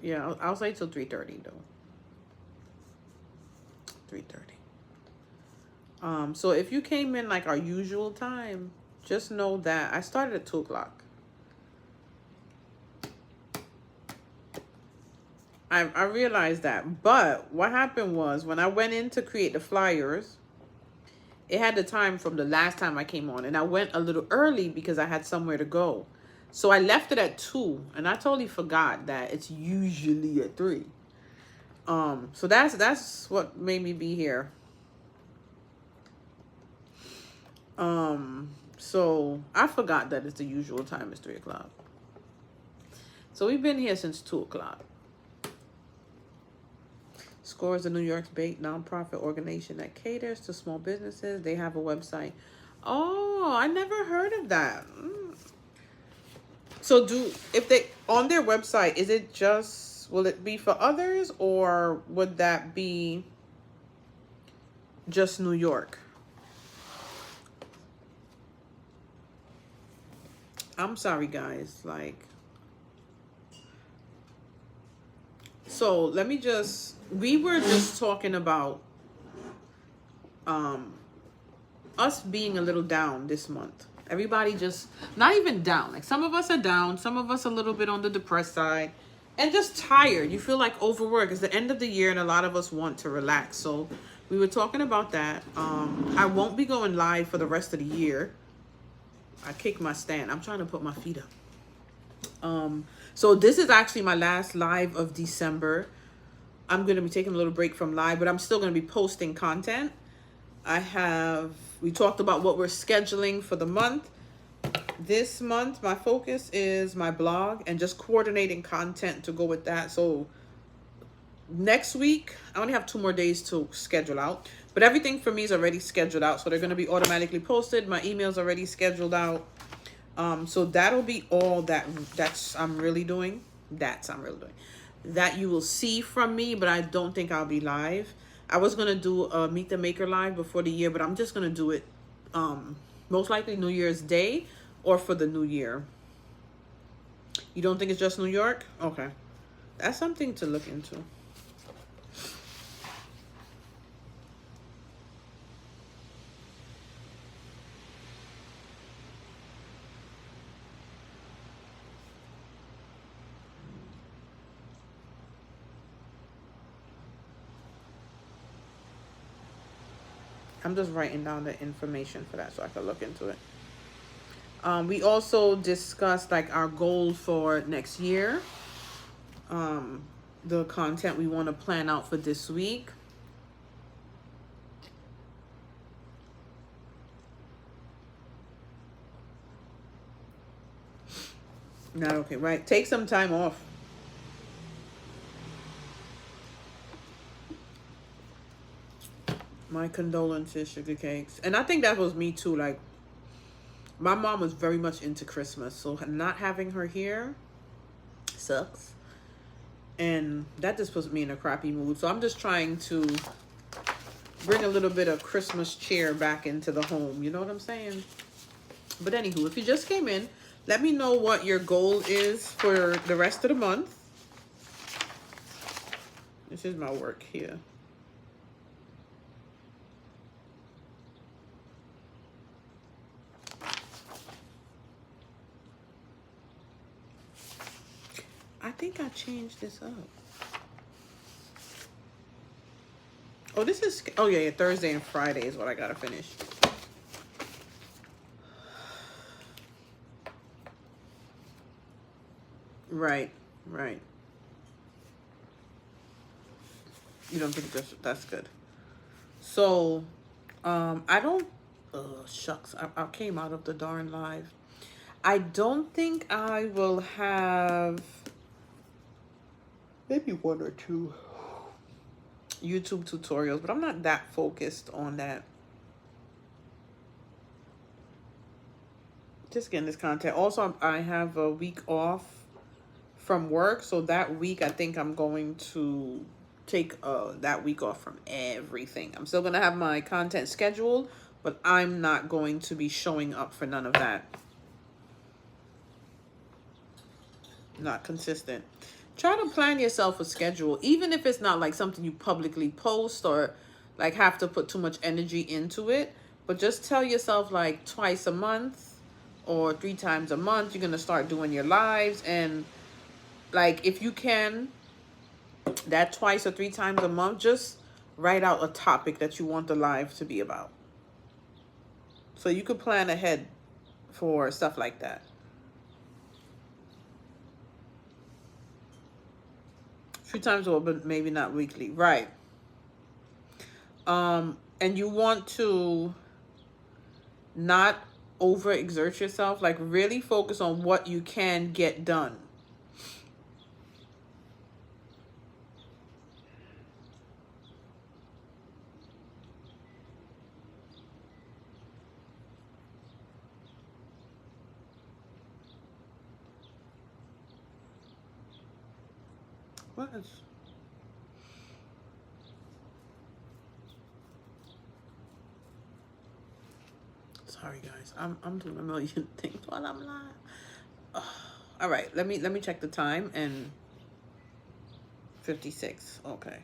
Yeah, I'll say till 3:30 though. 3:30. So if you came in like our usual time, just know that I started at 2 o'clock. I realized that. But what happened was when I went in to create the flyers, it had the time from the last time I came on. And I went a little early because I had somewhere to go. So I left it at 2. And I totally forgot that it's usually at 3. So that's what made me be here. So I forgot that it's the usual time is 3 o'clock. So we've been here since 2 o'clock. SCORE is a New York-based nonprofit organization that caters to small businesses. They have a website. Oh, I never heard of that. So if they on their website, is it just, will it be for others or would that be just New York? I'm sorry, guys. Like, so let me just, we were just talking about us being a little down this month. Everybody just, not even down. Like some of us are down, some of us a little bit on the depressed side, and just tired. You feel like overwork. It's the end of the year and a lot of us want to relax. So we were talking about that. I won't be going live for the rest of the year. I kicked my stand. I'm trying to put my feet up. So this is actually my last live of December. I'm going to be taking a little break from live, but I'm still going to be posting content. We talked about what we're scheduling for the month. This month, my focus is my blog and just coordinating content to go with that. So next week, I only have 2 more days to schedule out, but everything for me is already scheduled out. So they're going to be automatically posted. My email's already scheduled out. So that'll be all I'm really doing. That you will see from me, but I don't think I'll be live. I was going to do a Meet the Maker live before the year, but I'm just going to do it most likely New Year's Day or for the new year. You don't think it's just New York? Okay. That's something to look into. I'm just writing down the information for that so I can look into it. We also discussed like our goals for next year. The content we want to plan out for this week. Not okay, right? Take some time off. My condolences, Sugar Cakes. And I think that was me too. Like, my mom was very much into Christmas. So not having her here sucks. And that just puts me in a crappy mood. So I'm just trying to bring a little bit of Christmas cheer back into the home. You know what I'm saying? But anywho, if you just came in, let me know what your goal is for the rest of the month. This is my work here. I think I changed this up. Oh, this is, oh yeah, Thursday and Friday is what I gotta finish. Right, right. You don't think that's good. So, I don't. Shucks, I came out of the darn live. I don't think I will have maybe one or two YouTube tutorials, but I'm not that focused on that. Just getting this content. Also, I have a week off from work, so that week I think I'm going to take that week off from everything. I'm still gonna have my content scheduled, but I'm not going to be showing up for none of that. Not consistent. Try to plan yourself a schedule, even if it's not like something you publicly post or like have to put too much energy into it, but just tell yourself like twice a month or 3 times a month you're gonna start doing your lives. And like if you can, that twice or 3 times a month, just write out a topic that you want the live to be about, so you could plan ahead for stuff like that. 3 times a month, but maybe not weekly, right? And you want to not overexert yourself, like really focus on what you can get done. What is... Sorry guys, I'm doing a million things while I'm live. All right, let me check the time. And 56. Okay.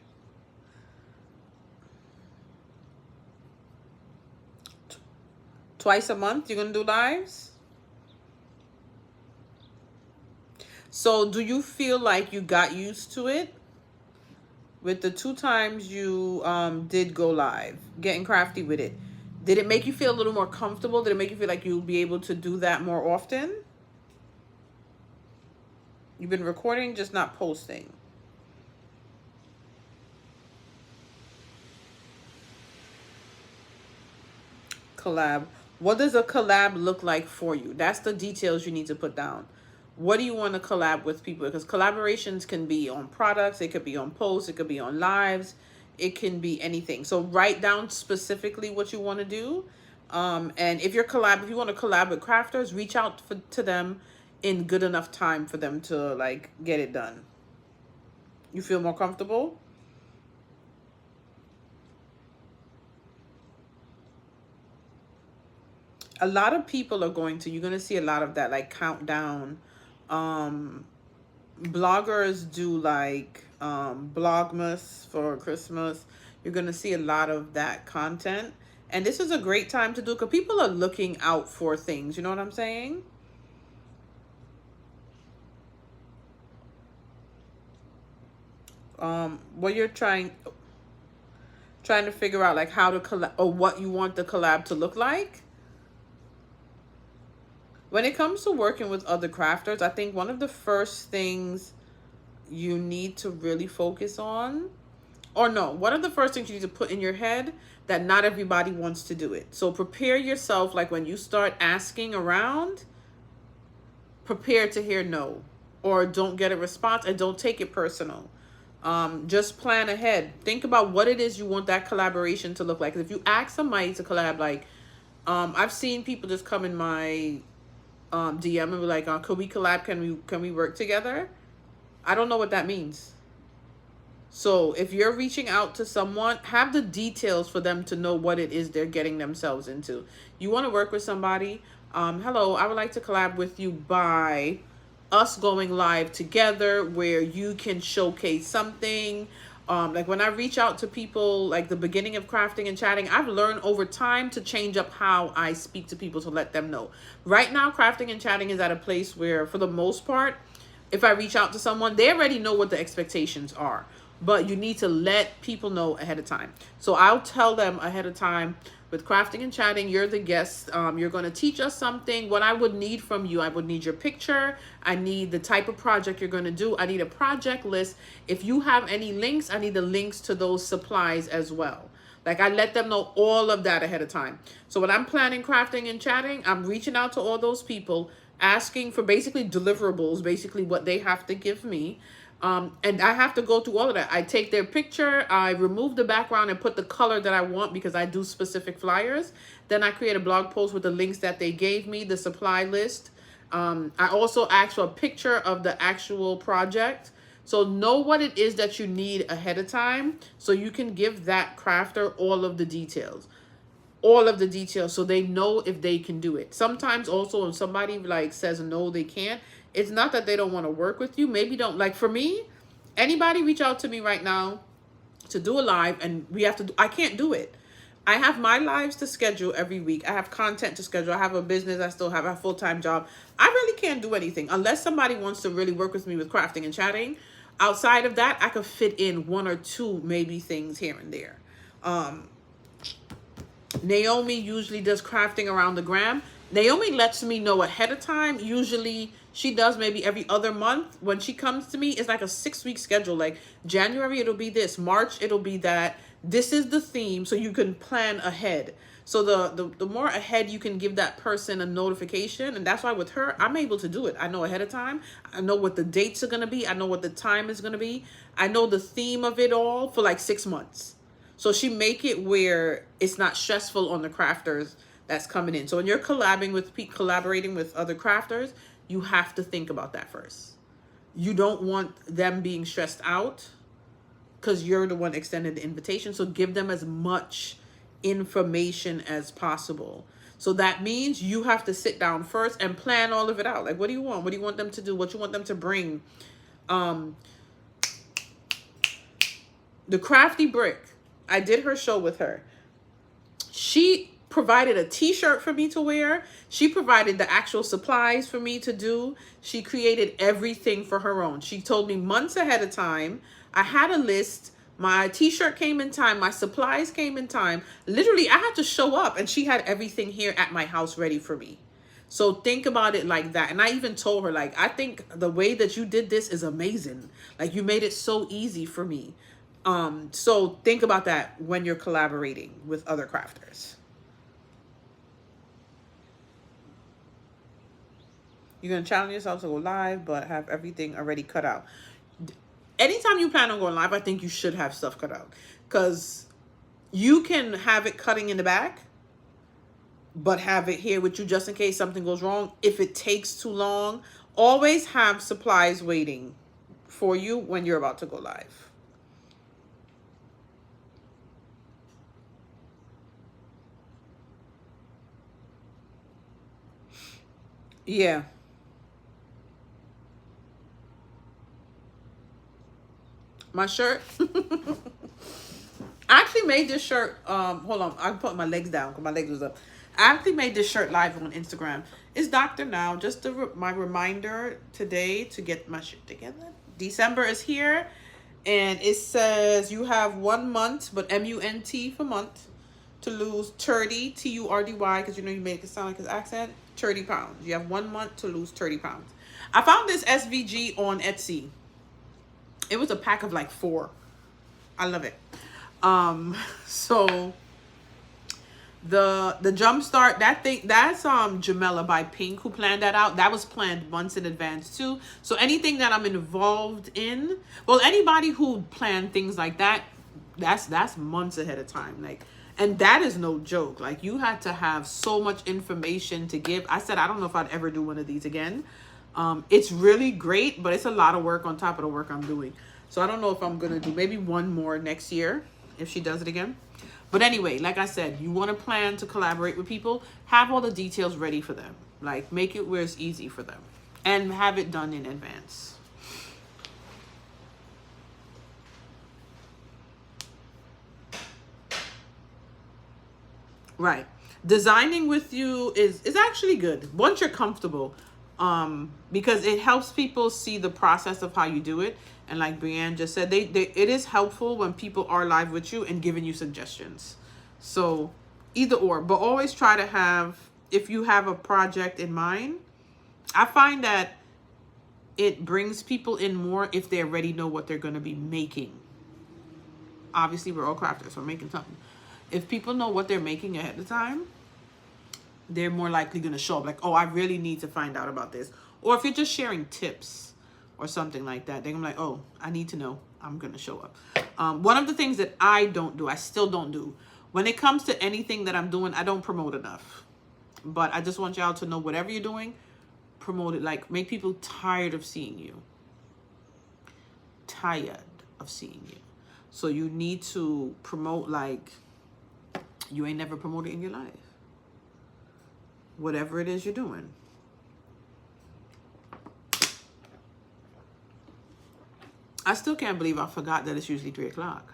Twice a month you're gonna do lives? So do you feel like you got used to it with the 2 times you did go live, getting crafty with it? Did it make you feel a little more comfortable? Did it make you feel like you'll be able to do that more often? You've been recording, just not posting. Collab. What does a collab look like for you? That's the details you need to put down. What do you want to collab with people? Because collaborations can be on products, it could be on posts, it could be on lives, it can be anything. So write down specifically what you want to do. And if you want to collab with crafters, reach out to them in good enough time for them to like get it done. You feel more comfortable? A lot of people are you're going to see a lot of that, like countdown. Bloggers do like Vlogmas for Christmas. You're going to see a lot of that content. And this is a great time to do, because people are looking out for things. You know what I'm saying? What you're trying to figure out, like how to collab or what you want the collab to look like. When it comes to working with other crafters, I think one of the first things you need to really focus on, or no, one of the first things you need to put in your head, that not everybody wants to do it. So prepare yourself, like when you start asking around, prepare to hear no, or don't get a response, and don't take it personal. Just plan ahead. Think about what it is you want that collaboration to look like. If you ask somebody to collab, like, I've seen people just come in my DM and be like, could we collab? Can we work together? I don't know what that means. So if you're reaching out to someone, have the details for them to know what it is they're getting themselves into. You want to work with somebody? Hello, I would like to collab with you by us going live together where you can showcase something. Like when I reach out to people, like the beginning of crafting and chatting, I've learned over time to change up how I speak to people to let them know. Right now, crafting and chatting is at a place where, for the most part, if I reach out to someone, they already know what the expectations are. but you need to let people know ahead of time. So I'll tell them ahead of time, with crafting and chatting, you're the guest. You're going to teach us something. What I would need from you, I would need your picture. I need the type of project you're going to do. I need a project list. If you have any links, I need the links to those supplies as well. Like, I let them know all of that ahead of time. So when I'm planning crafting and chatting, I'm reaching out to all those people, asking for basically deliverables, basically what they have to give me. And I have to go through all of that. I take their picture, I remove the background and put the color that I want because I do specific flyers. Then I create a blog post with the links that they gave me, the supply list. I also ask for a picture of the actual project. So know what it is that you need ahead of time so you can give that crafter all of the details. All of the details so they know if they can do it. Sometimes also when somebody like says no, they can't, it's not that they don't want to work with you. Maybe don't. Like for me, anybody reach out to me right now to do a live and we have to do, I can't do it. I have my lives to schedule every week. I have content to schedule. I have a business. I still have a full-time job. I really can't do anything unless somebody wants to really work with me with crafting and chatting. Outside of that, I could fit in one or two maybe things here and there. Naomi usually does crafting around the gram. Naomi lets me know ahead of time. Usually she does maybe every other month. When she comes to me, it's like a 6-week schedule. Like January, it'll be this. March, it'll be that. This is the theme, so you can plan ahead. So the more ahead you can give that person a notification, and that's why with her, I'm able to do it. I know ahead of time. I know what the dates are going to be. I know what the time is going to be. I know the theme of it all for like 6 months. So she make it where it's not stressful on the crafters that's coming in. So when you're collaborating with other crafters, you have to think about that first. You don't want them being stressed out because you're the one extending the invitation. So give them as much information as possible. So that means you have to sit down first and plan all of it out. Like, what do you want? What do you want them to do? What you want them to bring? The Crafty Brick, I did her show with her. She provided a t-shirt for me to wear. She provided the actual supplies for me to do. She created everything for her own. She told me months ahead of time. I had a list. My t-shirt came in time. My supplies came in time. Literally, I had to show up and she had everything here at my house ready for me. So think about it like that. And I even told her, like, I think the way that you did this is amazing. Like, you made it so easy for me. So think about that when you're collaborating with other crafters. You're going to challenge yourself to go live, but have everything already cut out. Anytime you plan on going live, I think you should have stuff cut out. Because you can have it cutting in the back, but have it here with you just in case something goes wrong. If it takes too long, always have supplies waiting for you when you're about to go live. Yeah. My shirt. I actually made this shirt. Hold on. I put my legs down because my legs was up. I actually made this shirt live on Instagram. It's Dr. Now. Just my reminder today to get my shit together. December is here. And it says you have 1 month, but M-U-N-T for month, to lose 30, T-U-R-D-Y, because you know you make it sound like his accent, 30 pounds. You have 1 month to lose 30 pounds. I found this SVG on Etsy. It was a pack of like 4. I love it. So the Jumpstart, that's Jamela by Pink who planned that out. That was planned months in advance too. So anything that I'm involved in, well, anybody who planned things like that, that's months ahead of time. Like, and that is no joke. Like, you had to have so much information to give. I said I don't know if I'd ever do one of these again. It's really great, but it's a lot of work on top of the work I'm doing. So I don't know if I'm going to do maybe one more next year if she does it again. But anyway, like I said, you want to plan to collaborate with people, have all the details ready for them. Like, make it where it's easy for them and have it done in advance. Right. Designing with you is actually good once you're comfortable. Because it helps people see the process of how you do it. And like Brianne just said, it is helpful when people are live with you and giving you suggestions. So either or, but always try to have, if you have a project in mind, I find that it brings people in more if they already know what they're going to be making. Obviously, we're all crafters, so we're making something. If people know what they're making ahead of time, they're more likely going to show up like, oh, I really need to find out about this. Or if you're just sharing tips or something like that, they're going to be like, oh, I need to know. I'm going to show up. One of the things that I don't do, I still don't do, when it comes to anything that I'm doing, I don't promote enough. But I just want y'all to know whatever you're doing, promote it. Like, make people tired of seeing you. Tired of seeing you. So you need to promote like you ain't never promoted in your life. Whatever it is you're doing. I still can't believe I forgot that it's usually 3 o'clock.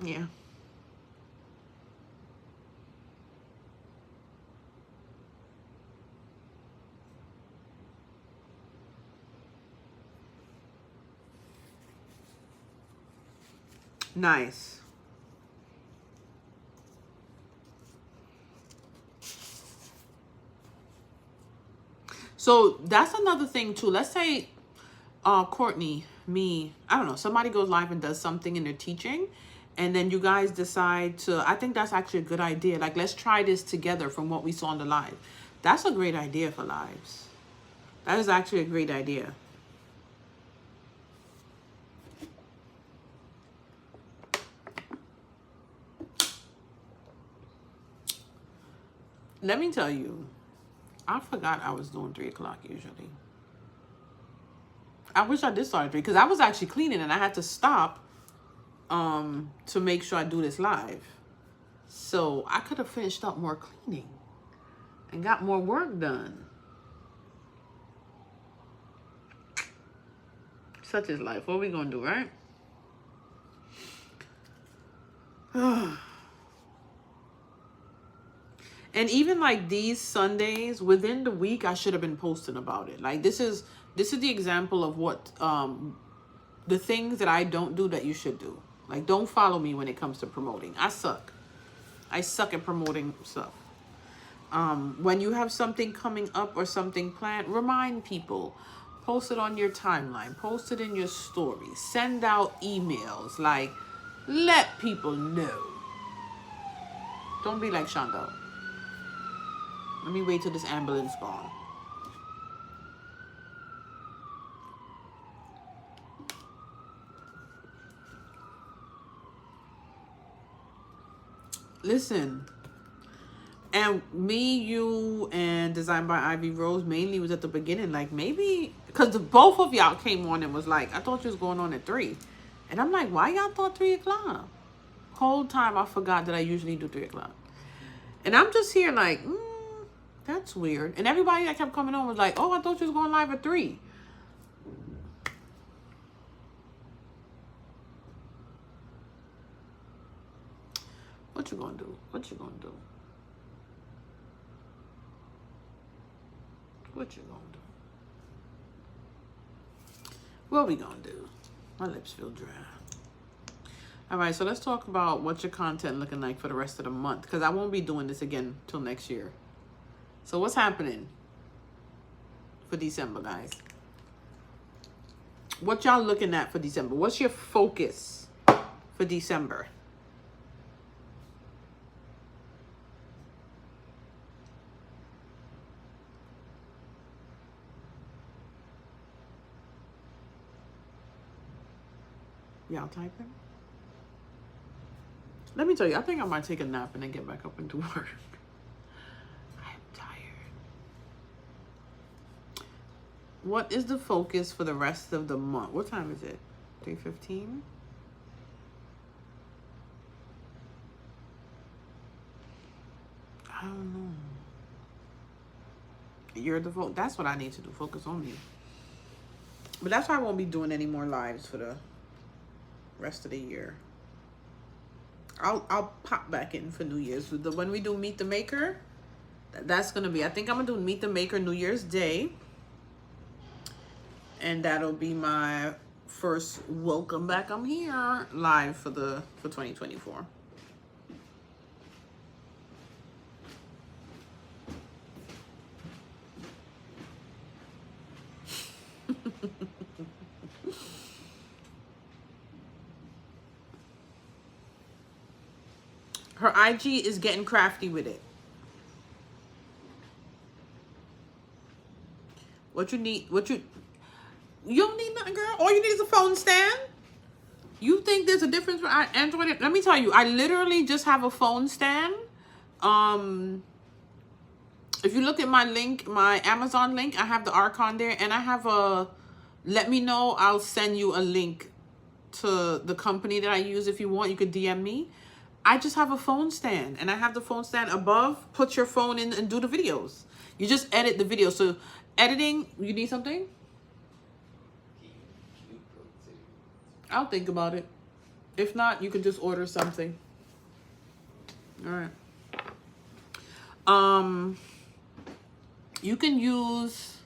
Yeah. Nice. So that's another thing too. Let's say Courtney, me, I don't know, somebody goes live and does something and they're teaching, and then you guys decide to, I think that's actually a good idea. Like, let's try this together from what we saw on the live. That's a great idea for lives. That is actually a great idea. Let me tell you, I forgot I was doing 3 o'clock usually. I wish I did start at 3 because I was actually cleaning and I had to stop to make sure I do this live. So I could have finished up more cleaning and got more work done. Such is life. What are we going to do, right? And even like these Sundays within the week, I should have been posting about it. Like this is the example of what the things that I don't do that you should do. Like, don't follow me when it comes to promoting. I suck at promoting stuff. When you have something coming up or something planned, remind people. Post it on your timeline. Post it in your stories. Send out emails. Like, let people know. Don't be like Shonda. Let me wait till this ambulance gone. Listen, and me, you, and Designed by Ivy Rose mainly was at the beginning. Like, maybe because both of y'all came on and was like, I thought you was going on at 3. And I'm like, why y'all thought 3 o'clock? Whole time I forgot that I usually do 3 o'clock. And I'm just here like, that's weird. And everybody that kept coming on was like, oh, I thought you was going live at 3. What you gonna do? What you gonna do? What you gonna do? What we gonna do? My lips feel dry. All right, so let's talk about what your content looking like for the rest of the month, because I won't be doing this again till next year. So what's happening for December, guys? What y'all looking at for December? What's your focus for December? Y'all typing? Let me tell you, I think I might take a nap and then get back up and do work. I am tired. What is the focus for the rest of the month? What time is it? 3:15? I don't know. You're the focus. That's what I need to do. Focus on me. But that's why I won't be doing any more lives for the rest of the year. I'll pop back in for New Year's. When we do Meet the Maker, that's gonna be, I think I'm gonna do Meet the Maker New Year's Day. And that'll be my first welcome back. I'm here live for 2024. Her IG is getting crafty with it. What you need, you don't need nothing, girl. All you need is a phone stand. You think there's a difference with Android? Let me tell you, I literally just have a phone stand. If you look at my link, my Amazon link, I have the Archon there, and I have a, let me know, I'll send you a link to the company that I use. If you want, you could DM me. I just have a phone stand, and I have the phone stand above. Put your phone in and do the videos. You just edit the video. So editing, you need something? I'll think about it. If not, you can just order something. All right. You can use,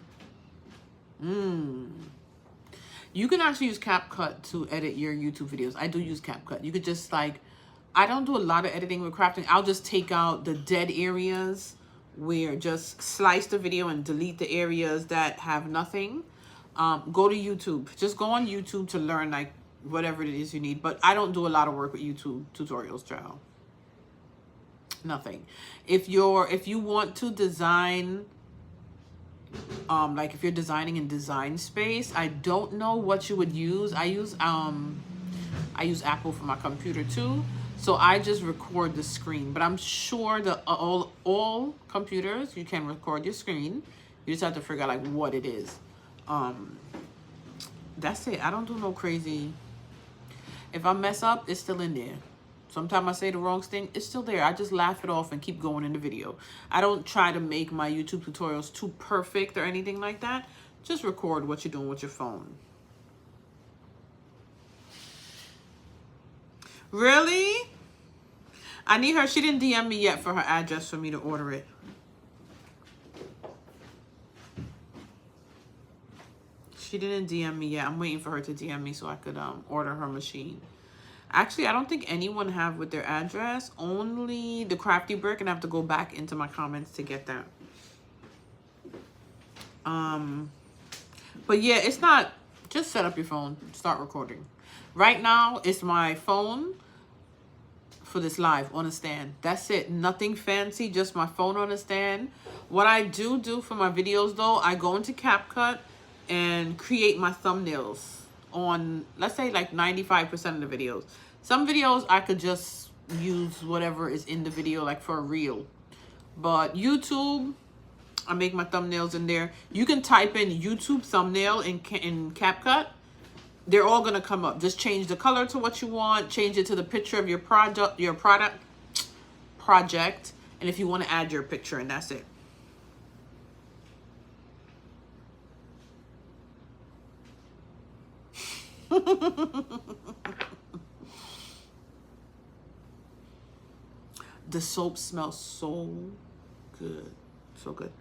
you can actually use CapCut to edit your YouTube videos. I do use CapCut. You could just like, I don't do a lot of editing with crafting. I'll just take out the dead areas where just slice the video and delete the areas that have nothing. Go to YouTube. Just go on YouTube to learn like whatever it is you need. But I don't do a lot of work with YouTube tutorials, child. Nothing. If you want to design, like if you're designing in Design Space, I don't know what you would use. I use Apple for my computer too, so I just record the screen. But I'm sure that all computers, you can record your screen. You just have to figure out like what it is. That's it. I don't do no crazy. If I mess up, it's still in there. Sometimes I say the wrong thing, it's still there. I just laugh it off and keep going in the video. I don't try to make my YouTube tutorials too perfect or anything like that. Just record what you're doing with your phone. Really? I need her. She didn't DM me yet for her address for me to order it. She didn't DM me yet. I'm waiting for her to DM me so I could order her machine. Actually, I don't think anyone have with their address. Only the Crafty Brick, and I have to go back into my comments to get that. But yeah, it's not, just set up your phone, start recording. Right now, it's my phone for this live on a stand. That's it. Nothing fancy, just my phone on a stand. What I do for my videos though, I go into CapCut and create my thumbnails on, let's say like 95% of the videos. Some videos I could just use whatever is in the video, like for a reel. But YouTube, I make my thumbnails in there. You can type in YouTube thumbnail in CapCut. They're all gonna come up. Just change the color to what you want. Change it to the picture of your project, and if you want to add your picture, and that's it. The soap smells so good. So good.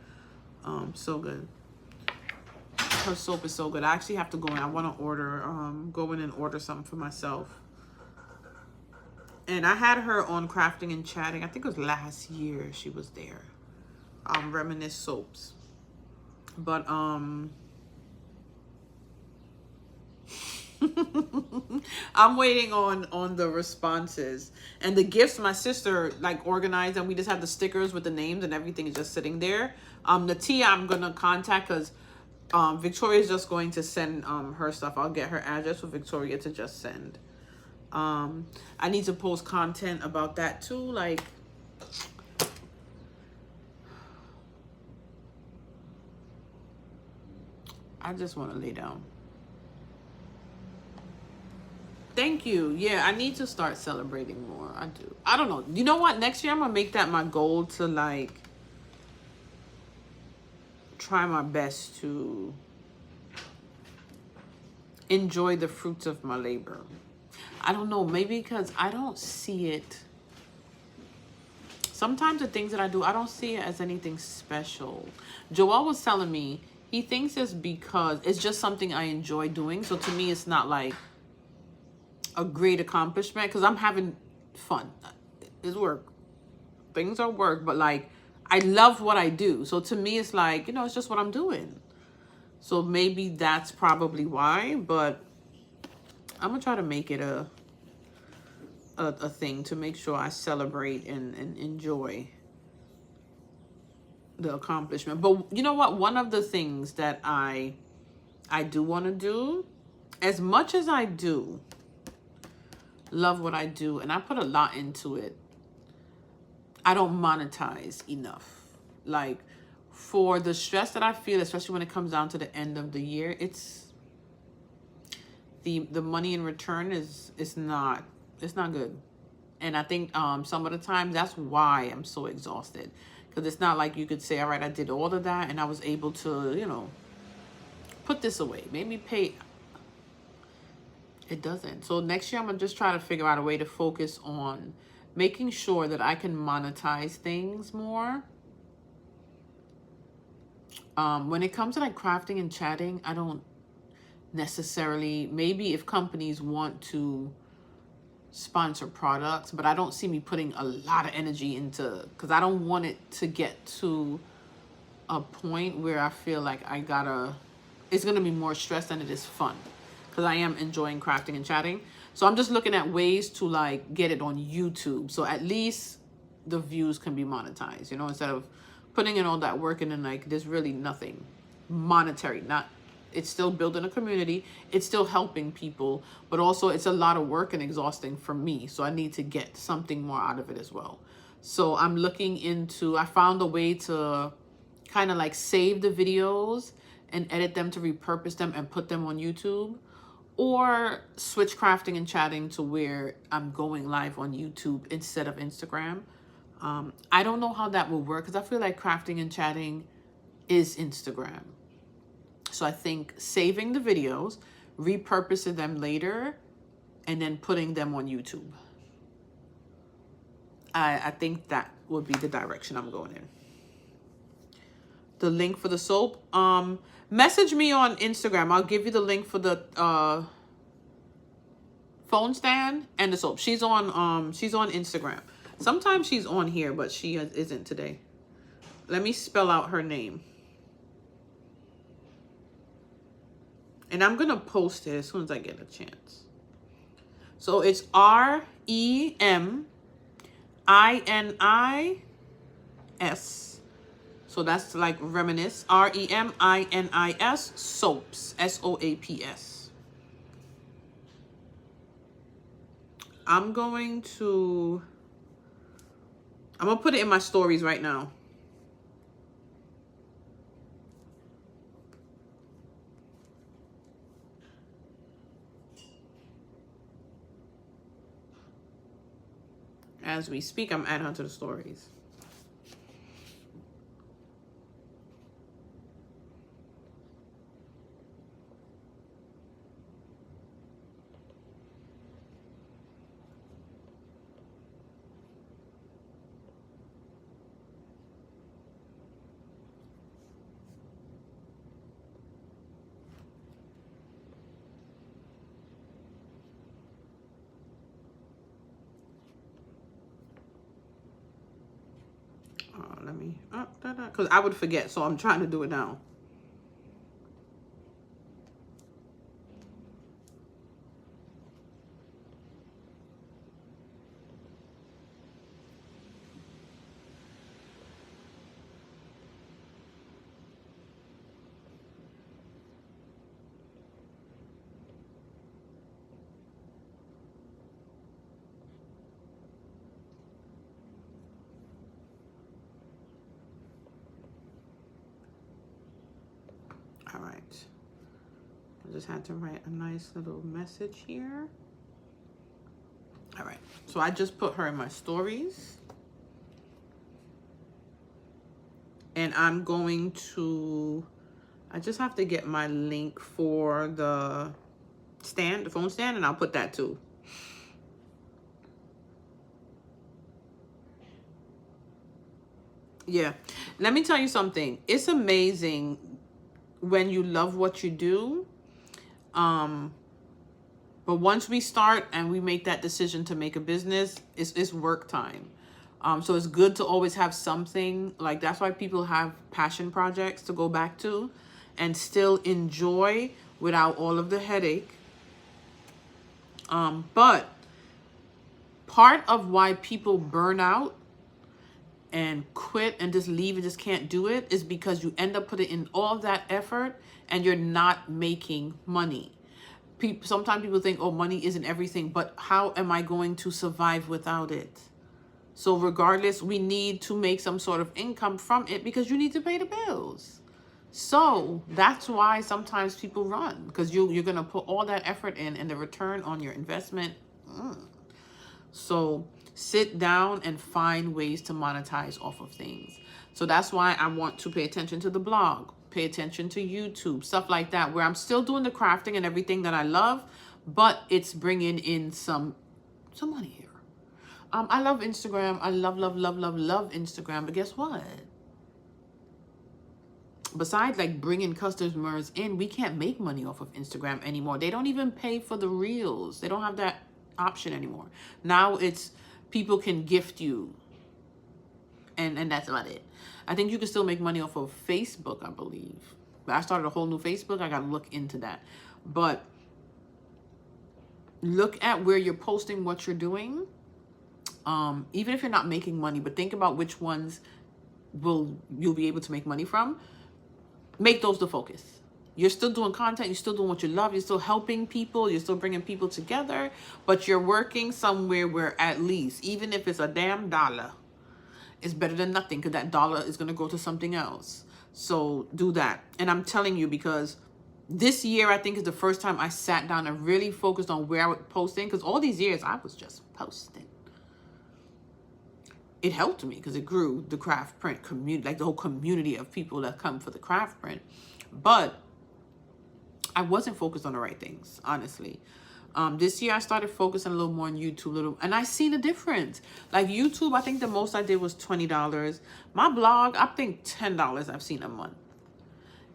So good. Her soap is so good. I actually have to go in. I want to order, go in and order something for myself. And I had her on Crafting and Chatting. I think it was last year she was there. Reminisce soaps. But, I'm waiting on the responses and the gifts. My sister like organized, and we just have the stickers with the names and everything is just sitting there. The tea I'm gonna contact because Victoria's just going to send her stuff. I'll get her address for Victoria to just send. I need to post content about that too, like I just want to lay down. Thank you. Yeah, I need to start celebrating more. I do. I don't know. You know what? Next year I'm gonna make that my goal to like try my best to enjoy the fruits of my labor. I don't know, maybe because I don't see it. Sometimes the things that I do, I don't see it as anything special. Joel was telling me he thinks it's because it's just something I enjoy doing. So to me, it's not like a great accomplishment because I'm having fun. It's work. Things are work, but like I love what I do. So to me, it's like, you know, it's just what I'm doing. So maybe that's probably why, but I'm gonna try to make it a thing to make sure I celebrate and enjoy the accomplishment. But you know what? One of the things that I do want to do, as much as I do love what I do, and I put a lot into it, I don't monetize enough. Like for the stress that I feel, especially when it comes down to the end of the year, it's the money in return is not good. And I think some of the times that's why I'm so exhausted, because it's not like you could say, all right, I did all of that and I was able to, you know, put this away, maybe pay. It doesn't. So next year I'm gonna just try to figure out a way to focus on making sure that I can monetize things more. When it comes to like crafting and chatting, I don't necessarily, maybe if companies want to sponsor products, but I don't see me putting a lot of energy into, because I don't want it to get to a point where I feel like it's gonna be more stress than it is fun, because I am enjoying crafting and chatting. So I'm just looking at ways to like get it on YouTube, so at least the views can be monetized, you know, instead of putting in all that work and then like there's really nothing monetary. Not, it's still building a community, it's still helping people, but also it's a lot of work and exhausting for me. So I need to get something more out of it as well. So I'm looking into, I found a way to kind of like save the videos and edit them to repurpose them and put them on YouTube, or switch crafting and chatting to where I'm going live on YouTube instead of Instagram. I don't know how that will work because I feel like crafting and chatting is Instagram. So I think saving the videos, repurposing them later, and then putting them on YouTube. I think that would be the direction I'm going in. The link for the soap. Message me on Instagram. I'll give you the link for the phone stand and the soap. She's on Instagram. Sometimes she's on here, but she isn't today. Let me spell out her name. And I'm going to post it as soon as I get a chance. So it's REMINIS. So that's like reminisce. REMINIS soaps. SOAPS. I'm going to put it in my stories right now. As we speak, I'm adding her to the stories. Let me, because I would forget, so I'm trying to do it now. All right. I just had to write a nice little message here. All right. So I just put her in my stories. And I'm going to, I just have to get my link for the stand, the phone stand, and I'll put that too. Yeah. Let me tell you something. It's amazing when you love what you do. But once we start and we make that decision to make a business, it's work time. So it's good to always have something. Like, that's why people have passion projects to go back to and still enjoy without all of the headache. But part of why people burn out and quit and just leave and just can't do it is because you end up putting in all that effort and you're not making money. Sometimes people think, oh, money isn't everything, but how am I going to survive without it? So regardless, we need to make some sort of income from it because you need to pay the bills. So that's why sometimes people run, because you're going to put all that effort in and the return on your investment. So sit down and find ways to monetize off of things. So that's why I want to pay attention to the blog, pay attention to YouTube, stuff like that, where I'm still doing the crafting and everything that I love, but it's bringing in some money here. I love Instagram. I love Instagram. But guess what? Besides like bringing customers in, we can't make money off of Instagram anymore. They don't even pay for the reels. They don't have that option anymore. Now it's people can gift you. And that's about it. I think you can still make money off of Facebook, I believe. But I started a whole new Facebook. I got to look into that. But look at where you're posting what you're doing. Even if you're not making money, but think about which ones you'll be able to make money from. Make those the focus. You're still doing content. You're still doing what you love. You're still helping people. You're still bringing people together. But you're working somewhere where at least, even if it's a damn dollar, it's better than nothing, because that dollar is going to go to something else. So do that. And I'm telling you, because this year, I think, is the first time I sat down and really focused on where I was posting. Because all these years, I was just posting. It helped me because it grew the CraftPrint community, like the whole community of people that come for the CraftPrint. But I wasn't focused on the right things, honestly. This year I started focusing a little more on YouTube, and I seen a difference. Like YouTube, I think the most I did was $20. My blog, I think $10 I've seen a month.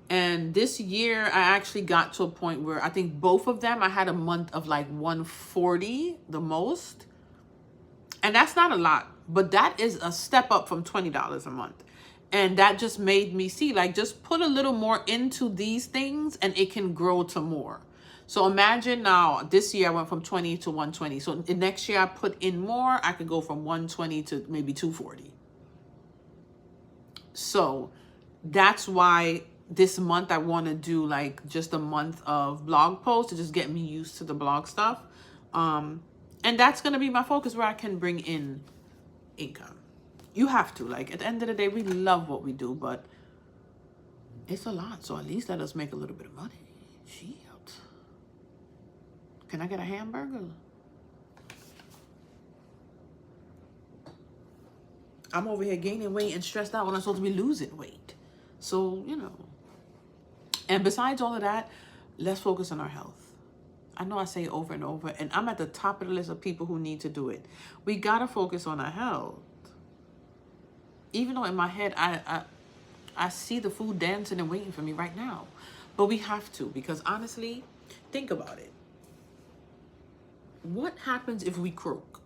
And this year I actually got to a point where I think both of them, I had a month of like 140 the most. And that's not a lot, but that is a step up from $20 a month. And that just made me see, like, just put a little more into these things and it can grow to more. So imagine now, this year I went from 20 to 120. So the next year I put in more, I could go from 120 to maybe 240. So that's why this month I want to do like just a month of blog posts to just get me used to the blog stuff. And that's going to be my focus, where I can bring in income. You have to, like, at the end of the day, we love what we do, but it's a lot. So at least let us make a little bit of money. Shit. Can I get a hamburger? I'm over here gaining weight and stressed out when I'm supposed to be losing weight. So, you know. And besides all of that, let's focus on our health. I know I say it over and over, and I'm at the top of the list of people who need to do it. We got to focus on our health. Even though in my head, I see the food dancing and waiting for me right now. But we have to, because honestly, think about it. What happens if we croak?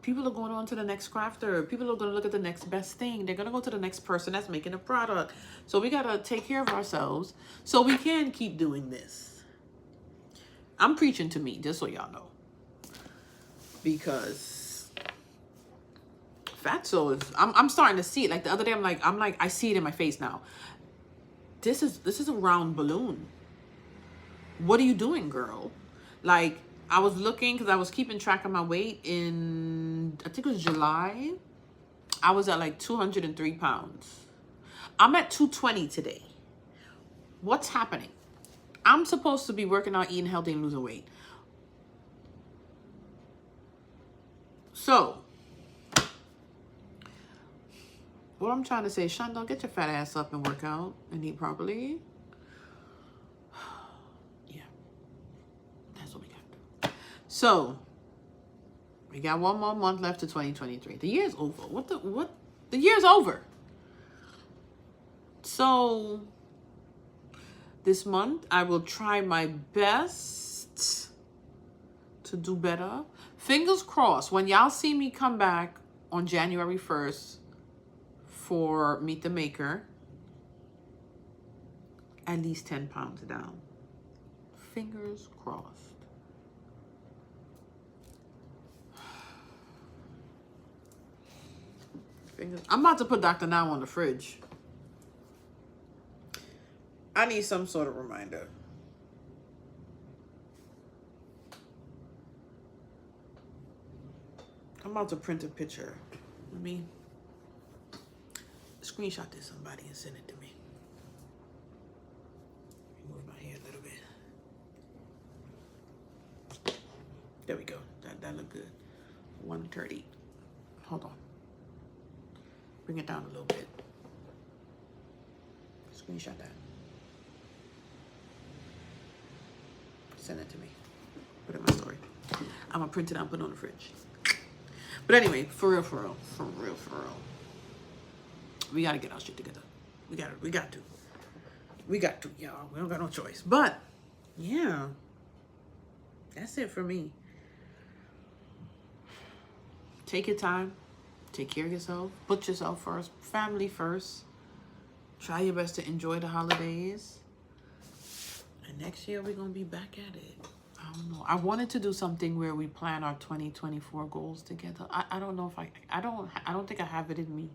People are going on to the next crafter. People are going to look at the next best thing. They're going to go to the next person that's making a product. So we got to take care of ourselves so we can keep doing this. I'm preaching to me, just so y'all know. Because fatso is, I'm starting to see it. Like the other day, I'm like, I see it in my face now. This is a round balloon. What are you doing, girl? Like, I was looking, because I was keeping track of my weight in, I think it was July. I was at like 203 pounds. I'm at 220 today. What's happening? I'm supposed to be working out, eating healthy, and losing weight. So, what I'm trying to say, Shonda, get your fat ass up and work out and eat properly. So, We got one more month left to 2023. The year's over. What? The year's over. So this month I will try my best to do better. Fingers crossed, when y'all see me come back on January 1st for Meet the Maker, at least 10 pounds down. Fingers crossed. I'm about to put Dr. Now on the fridge. I need some sort of reminder. I'm about to print a picture. Let me screenshot this somebody and send it to me. Move my hair a little bit. There we go. That looked good. 130. Hold on. Bring it down a little bit. Screenshot that. Send it to me. Put it in my story. I'm gonna print it out and put it on the fridge. But anyway, for real. We gotta get our shit together. We got to, y'all. We don't got no choice. But yeah, that's it for me. Take your time. Take care of yourself. Put yourself first. Family first. Try your best to enjoy the holidays. And next year we're gonna be back at it. I don't know. I wanted to do something where we plan our 2024 goals together. I don't know if I don't think I have it in me.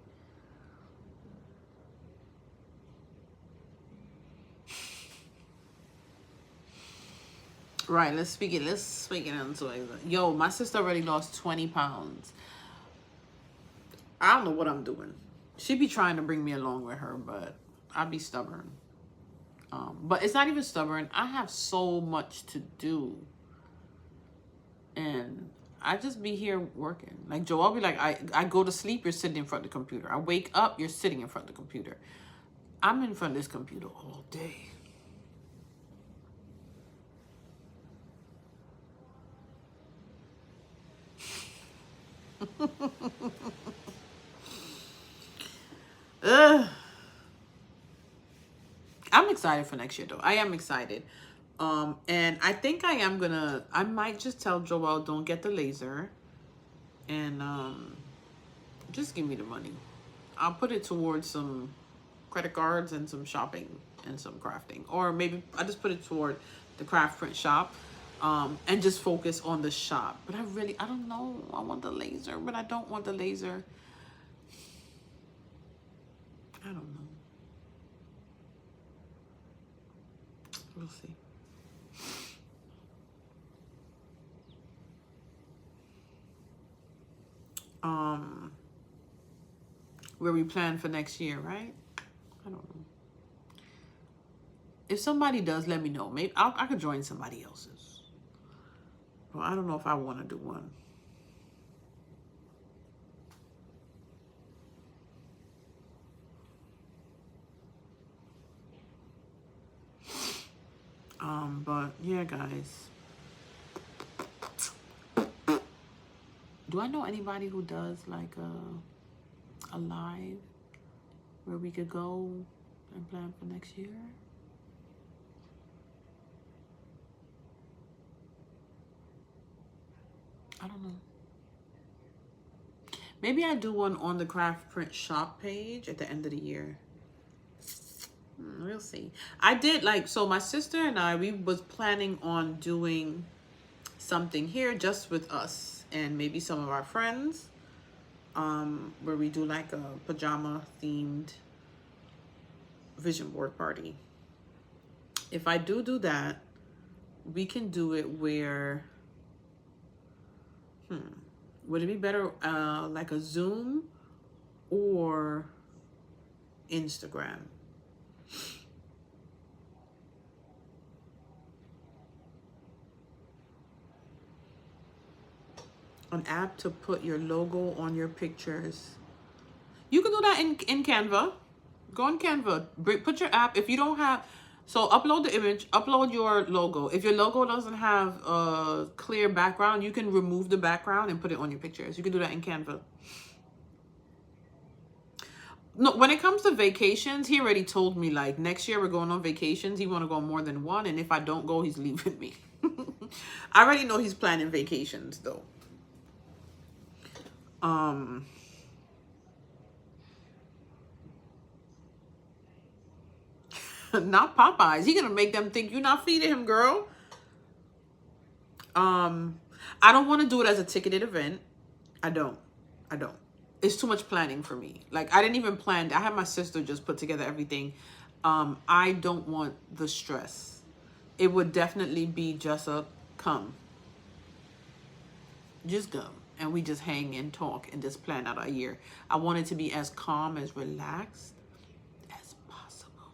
Right, let's speak it into it. Yo, my sister already lost 20 pounds. I don't know what I'm doing. She be trying to bring me along with her, but I be stubborn. But it's not even stubborn. I have so much to do. And I just be here working. Like Joel be like, I go to sleep, you're sitting in front of the computer. I wake up, you're sitting in front of the computer. I'm in front of this computer all day. I'm excited for next year though. I am excited. And I think I might just tell Joel, don't get the laser and just give me the money. I'll put it towards some credit cards and some shopping and some crafting, or maybe I just put it toward the CraftPrint shop. And just focus on the shop. But I don't know. I want the laser, but I don't want the laser. I don't know. We'll see. Where we plan for next year, right? I don't know. If somebody does, let me know. Maybe I could join somebody else's. Well, I don't know if I want to do one. But yeah, guys. Do I know anybody who does like a live where we could go and plan for next year? I don't know. Maybe I do one on the CraftPrint shop page at the end of the year. We'll see. I did so my sister and I, we was planning on doing something here just with us and maybe some of our friends, where we do like a pajama themed vision board party. If I do that, we can do it where, would it be better like a Zoom or Instagram? An app to put your logo on your pictures. You can do that in Canva. Go on Canva. Put your app. If you don't have, So upload the image, upload your logo. If your logo doesn't have a clear background, you can remove the background and put it on your pictures. You can do that in Canva. No, when it comes to vacations, he already told me, like, next year we're going on vacations. He want to go on more than one, and if I don't go, he's leaving me. I already know he's planning vacations, though. Not Popeyes. He gonna make them think you're not feeding him, girl. I don't want to do it as a ticketed event. I don't. It's too much planning for me. Like, I didn't even plan. I had my sister just put together everything. I don't want the stress. It would definitely be just a come. Just come. And we just hang and talk and just plan out our year. I want it to be as calm, as relaxed as possible.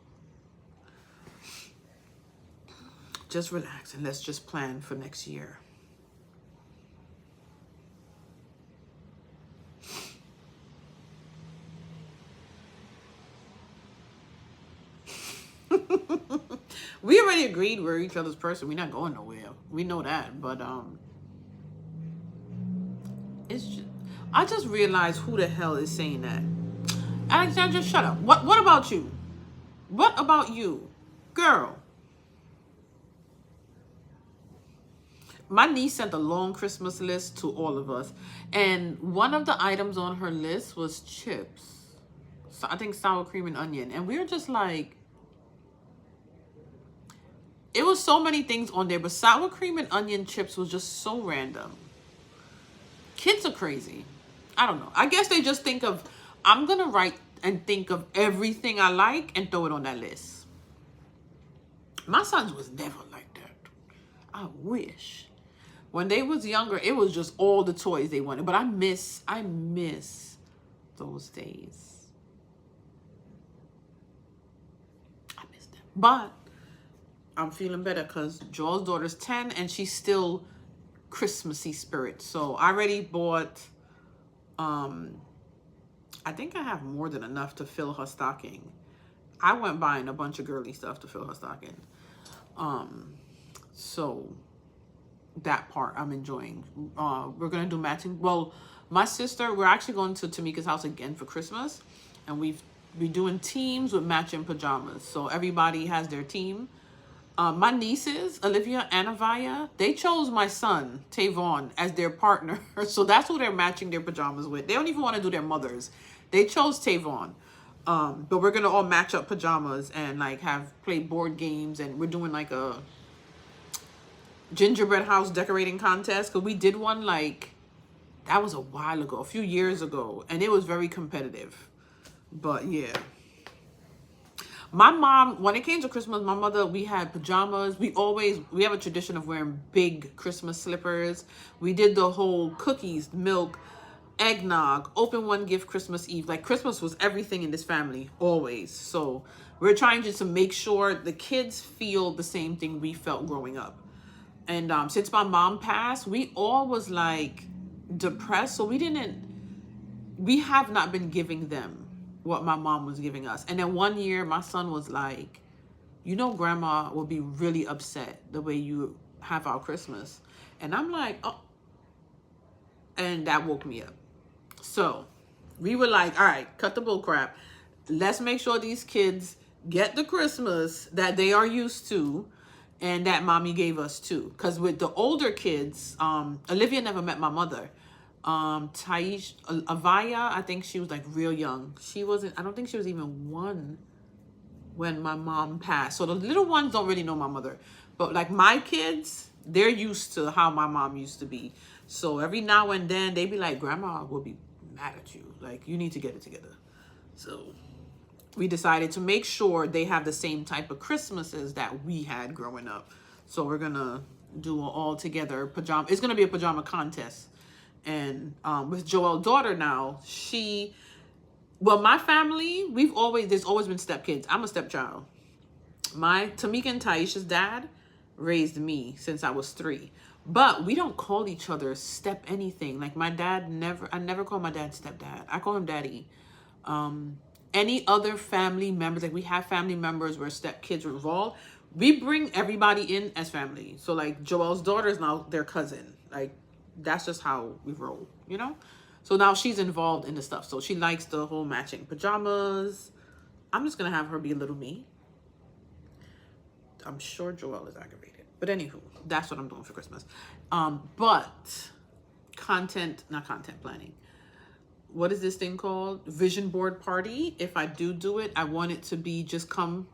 Just relax and let's just plan for next year. We already agreed we're each other's person. We're not going nowhere. We know that, but it's just, I just realized who the hell is saying that. Alexandra, shut up. What about you? What about you? Girl. My niece sent a long Christmas list to all of us, and one of the items on her list was chips. So I think sour cream and onion, and we were just like, it was so many things on there, but sour cream and onion chips was just so random. Kids are crazy. I don't know. I guess they just think of, I'm going to write and think of everything I like and throw it on that list. My sons was never like that. I wish. When they was younger, it was just all the toys they wanted. But I miss those days. I miss them. But I'm feeling better because Joel's daughter's 10 and she's still Christmassy spirit. So I already bought, I think I have more than enough to fill her stocking. I went buying a bunch of girly stuff to fill her stocking. So that part I'm enjoying. We're going to do matching. Well, my sister, we're actually going to Tamika's house again for Christmas. And we're doing teams with matching pajamas. So everybody has their team. My nieces, Olivia and Avaya, they chose my son, Tavon, as their partner. So that's who they're matching their pajamas with. They don't even want to do their mothers. They chose Tavon. But we're going to all match up pajamas and like play board games. And we're doing like a gingerbread house decorating contest. Because we did one like, that was a while ago, a few years ago. And it was very competitive. But yeah. My mom, when it came to Christmas, my mother, we had pajamas. We have a tradition of wearing big Christmas slippers. We did the whole cookies, milk, eggnog, open one gift Christmas Eve. Like Christmas was everything in this family, always. So we're trying just to make sure the kids feel the same thing we felt growing up. And since my mom passed, we all was like depressed. So we have not been giving them what my mom was giving us. And then one year my son was like, you know, grandma will be really upset the way you have our Christmas. And I'm like, oh. And that woke me up. So we were like, all right, cut the bull crap. Let's make sure these kids get the Christmas that they are used to and that mommy gave us too. Because with the older kids, Olivia never met my mother. Avaya, I think she was like real young. I don't think she was even 1 when my mom passed. So the little ones don't really know my mother. But like my kids, they're used to how my mom used to be. So every now and then they be like, grandma will be mad at you. Like, you need to get it together. So we decided to make sure they have the same type of Christmases that we had growing up. So we're going to do an all together pajama. It's going to be a pajama contest. And with Joel's daughter now, my family, there's always been stepkids. I'm a stepchild. Tamika and Taisha's dad raised me since I was 3. But we don't call each other step anything. Like my dad I never call my dad stepdad. I call him daddy. any other family members, like we have family members where step kids are involved, we bring everybody in as family. So like Joelle's daughter is now their cousin. Like that's just how we roll, you know? So now she's involved in the stuff. So she likes the whole matching pajamas. I'm just gonna have her be a little me. I'm sure Joelle is aggravated. But anywho, that's what I'm doing for Christmas. But not content planning. What is this thing called? Vision board party. If I do it, I want it to be just come.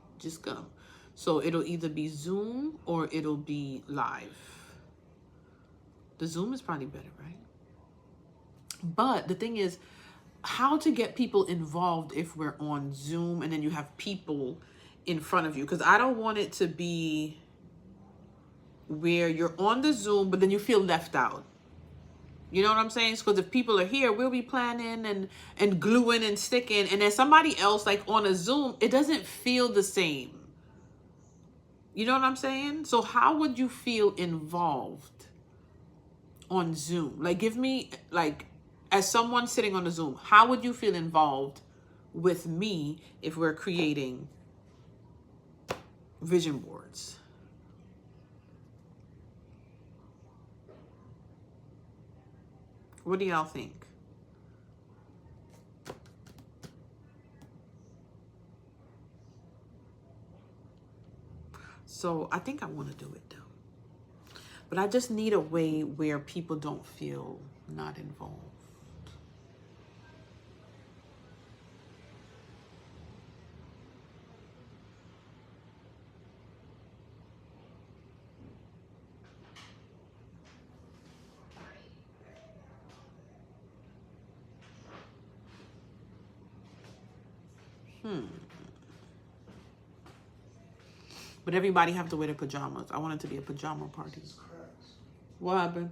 So it'll either be Zoom or it'll be live. The Zoom is probably better, right? But the thing is, how to get people involved if we're on Zoom and then you have people in front of you. Because I don't want it to be where you're on the Zoom, but then you feel left out. You know what I'm saying? Because if people are here, we'll be planning and gluing and sticking. And then somebody else, like on a Zoom, it doesn't feel the same. You know what I'm saying? So how would you feel involved on Zoom? Like, give me, like, as someone sitting on the Zoom, how would you feel involved with me if we're creating vision boards? What do y'all think? So I think I want to do it though. But I just need a way where people don't feel not involved. But everybody have to wear their pajamas. I want it to be a pajama party. What happened?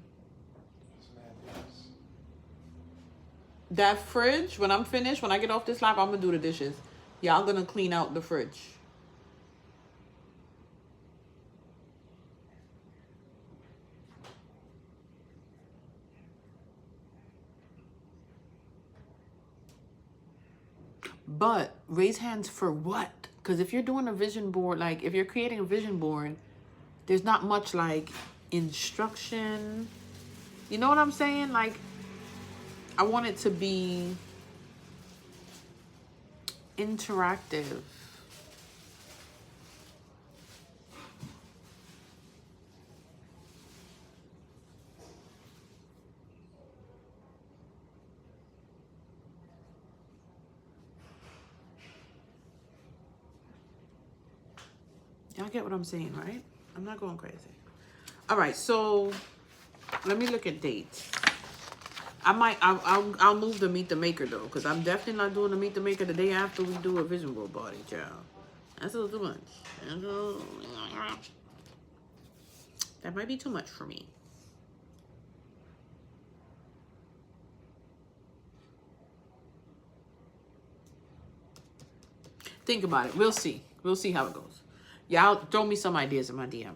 That fridge, when I'm finished, when I get off this live, I'm going to do the dishes. Y'all going to clean out the fridge. But raise hands for what? Because if you're doing a vision board, like if you're creating a vision board, there's not much like instruction. You know what I'm saying? Like, I want it to be interactive. Y'all get what I'm saying, right? I'm not going crazy. All right, so let me look at dates. I'll move the Meet the Maker though, because I'm definitely not doing the Meet the Maker the day after we do a vision board party, child. That's a little too much. That might be too much for me. Think about it. We'll see. We'll see how it goes. Y'all throw me some ideas in my DM.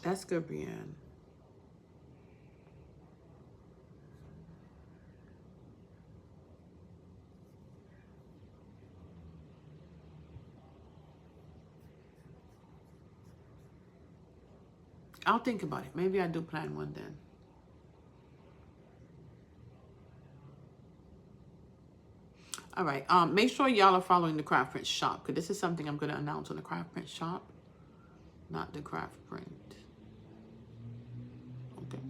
That's good, Brienne. I'll think about it. Maybe I do plan one then. All right. Make sure y'all are following the CraftPrint shop, because this is something I'm going to announce on the CraftPrint shop, not the CraftPrint. Okay.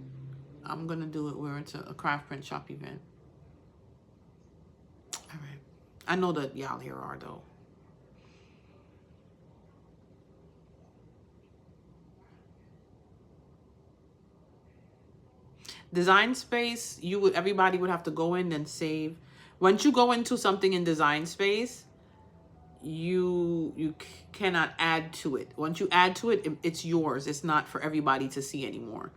I'm going to do it where it's a CraftPrint shop event. All right. I know that y'all here are though. Design Space, everybody would have to go in and save. Once you go into something in Design Space, you cannot add to it. Once you add to it, it's yours. It's not for everybody to see anymore.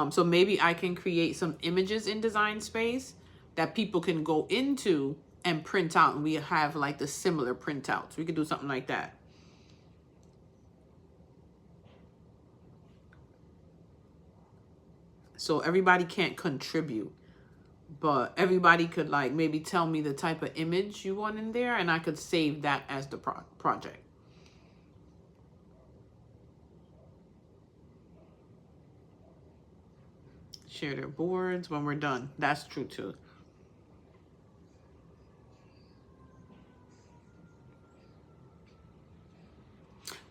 So maybe I can create some images in Design Space that people can go into and print out, and we have like the similar printouts. We could do something like that. So everybody can't contribute, but everybody could like maybe tell me the type of image you want in there, and I could save that as the project. Share their boards when we're done. That's true too.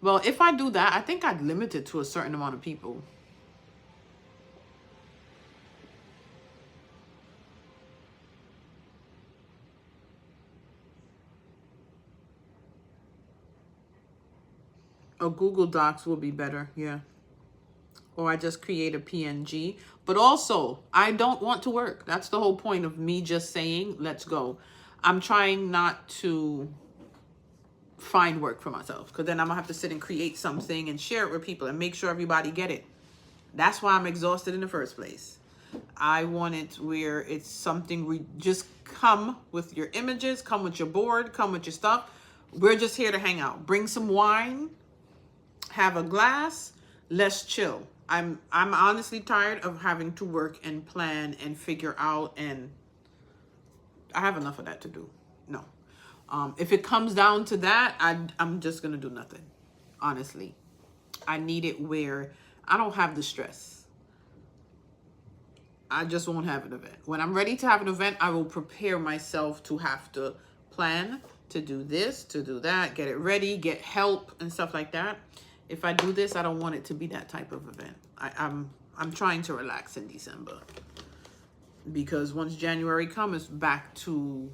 Well, if I do that, I think I'd limit it to a certain amount of people. Or Google Docs will be better, yeah. Or I just create a PNG. But also, I don't want to work. That's the whole point of me just saying, let's go. I'm trying not to find work for myself, because then I'm gonna have to sit and create something and share it with people and make sure everybody get it. That's why I'm exhausted in the first place. I want it where it's something we just come with your images, come with your board, come with your stuff. We're just here to hang out. Bring some wine, have a glass, let's chill. I'm honestly tired of having to work and plan and figure out, and I have enough of that to do. No. If it comes down to that, I'm just gonna do nothing. Honestly, I need it where I don't have the stress. I just won't have an event. When I'm ready to have an event, I will prepare myself to have to plan, to do this, to do that, get it ready, get help and stuff like that. If I do this, I don't want it to be that type of event. I'm trying to relax in December, because once January comes, it's back to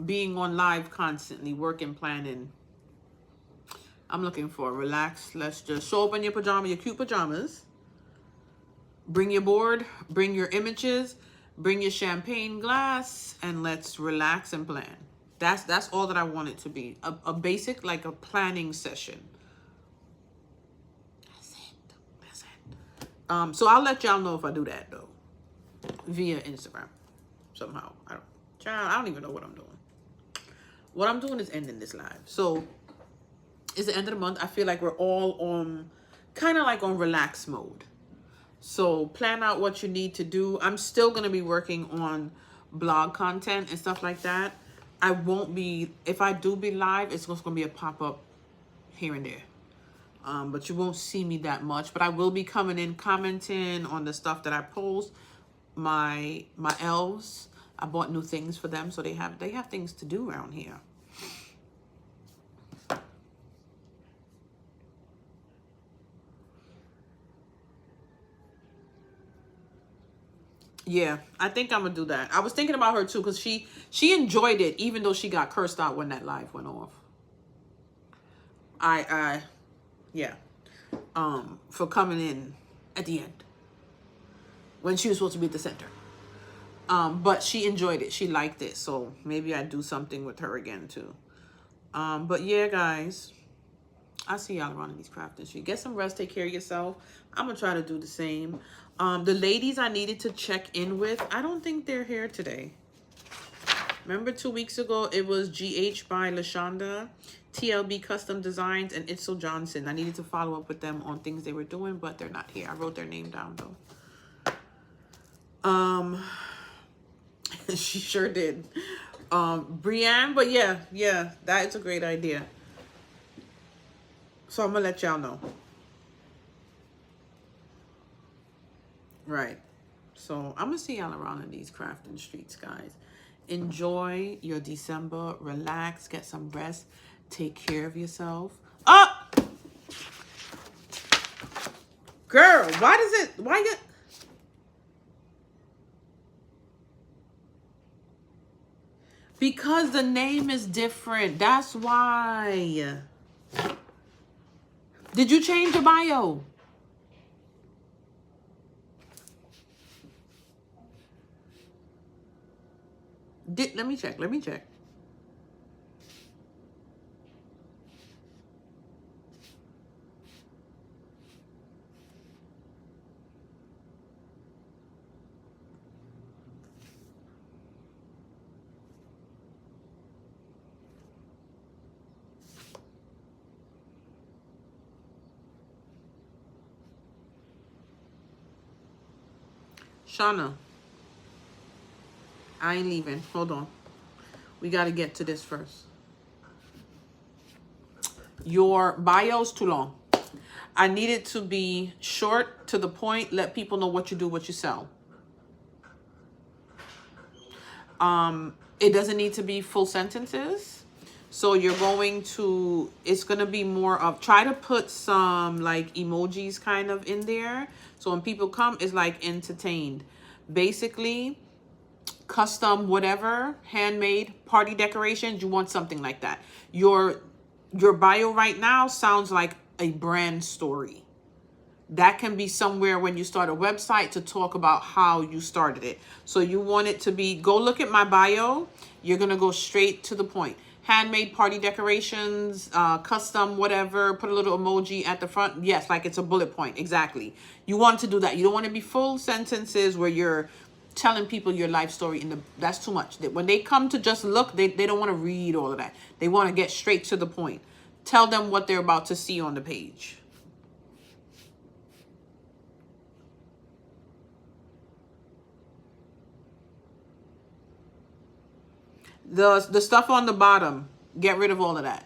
being on live constantly, working, planning. I'm looking for relax. Let's just show up in your pajamas, your cute pajamas. Bring your board, bring your images, bring your champagne glass, and let's relax and plan. That's all that I want it to be. A basic, like a planning session. That's it. So I'll let y'all know if I do that though, via Instagram somehow. I don't even know what I'm doing. What I'm doing is ending this live. So it's the end of the month. I feel like we're all on kind of like on relax mode. So plan out what you need to do. I'm still going to be working on blog content and stuff like that. I won't be, if I do be live, it's just going to be a pop-up here and there. But you won't see me that much. But I will be coming in, commenting on the stuff that I post. My elves, I bought new things for them, so they have things to do around here. Yeah, I think I'm gonna do that. I was thinking about her too, because she enjoyed it, even though she got cursed out when that live went off. Yeah, for coming in at the end when she was supposed to be at the center. But she enjoyed it. She liked it. So maybe I do something with her again too. But yeah, guys, I'll see y'all around in these crafting streets. Get some rest. Take care of yourself. I'm going to try to do the same. The ladies I needed to check in with, I don't think they're here today. Remember 2 weeks ago, it was GH by LaShonda, TLB Custom Designs, and Itzel Johnson. I needed to follow up with them on things they were doing, but they're not here. I wrote their name down, though. She sure did. Brienne, but yeah, that is a great idea. So I'm gonna let y'all know. Right. So I'm gonna see y'all around in these crafting streets, guys. Enjoy your December. Relax. Get some rest. Take care of yourself. Oh! Girl, why you... Because the name is different. That's why. Did you change your bio? Let me check. Shauna, I ain't leaving. Hold on. We got to get to this first. Your bio's too long. I need it to be short, to the point, let people know what you do, what you sell. It doesn't need to be full sentences. So you're going to, it's going to be more of, try to put some like emojis kind of in there. So when people come, it's like entertained. Basically, custom whatever, handmade, party decorations, you want something like that. Your bio right now sounds like a brand story. That can be somewhere when you start a website to talk about how you started it. So you want it to be, go look at my bio. You're going to go straight to the point. Handmade party decorations, custom, whatever. Put a little emoji at the front. Yes, like it's a bullet point. Exactly. You want to do that. You don't want to be full sentences where you're telling people your life story. That's too much. When they come to just look, they don't want to read all of that. They want to get straight to the point. Tell them what they're about to see on the page. The stuff on the bottom, get rid of all of that.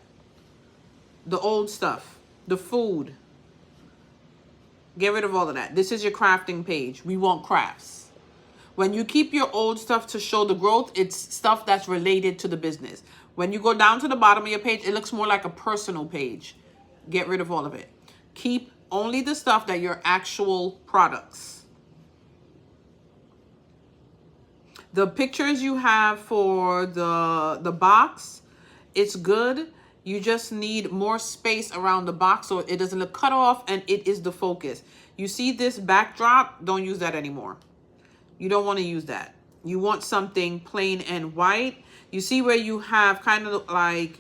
The old stuff, the food, get rid of all of that. This is your crafting page. We want crafts. When you keep your old stuff to show the growth, it's stuff that's related to the business. When you go down to the bottom of your page, it looks more like a personal page. Get rid of all of it. Keep only the stuff that your actual products. The pictures you have for the box, it's good. You just need more space around the box so it doesn't look cut off and it is the focus. You see this backdrop? Don't use that anymore. You don't want to use that. You want something plain and white. You see where you have kind of like,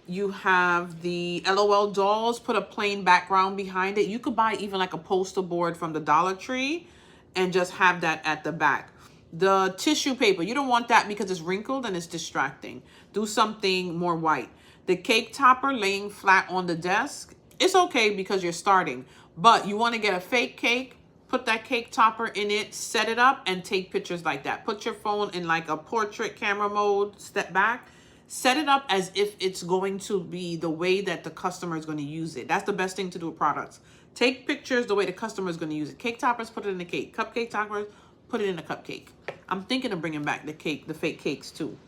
you have the LOL dolls, put a plain background behind it. You could buy even like a poster board from the Dollar Tree and just have that at the back. The tissue paper, you don't want that because it's wrinkled and it's distracting. Do something more white. The cake topper laying flat on the desk, it's okay because you're starting. But you want to get a fake cake, put that cake topper in it, set it up, and take pictures like that. Put your phone in like a portrait camera mode, step back. Set it up as if it's going to be the way that the customer is going to use it. That's the best thing to do with products. Take pictures the way the customer is going to use it. Cake toppers, put it in the cake. Cupcake toppers, put it in a cupcake. I'm thinking of bringing back the fake cakes too.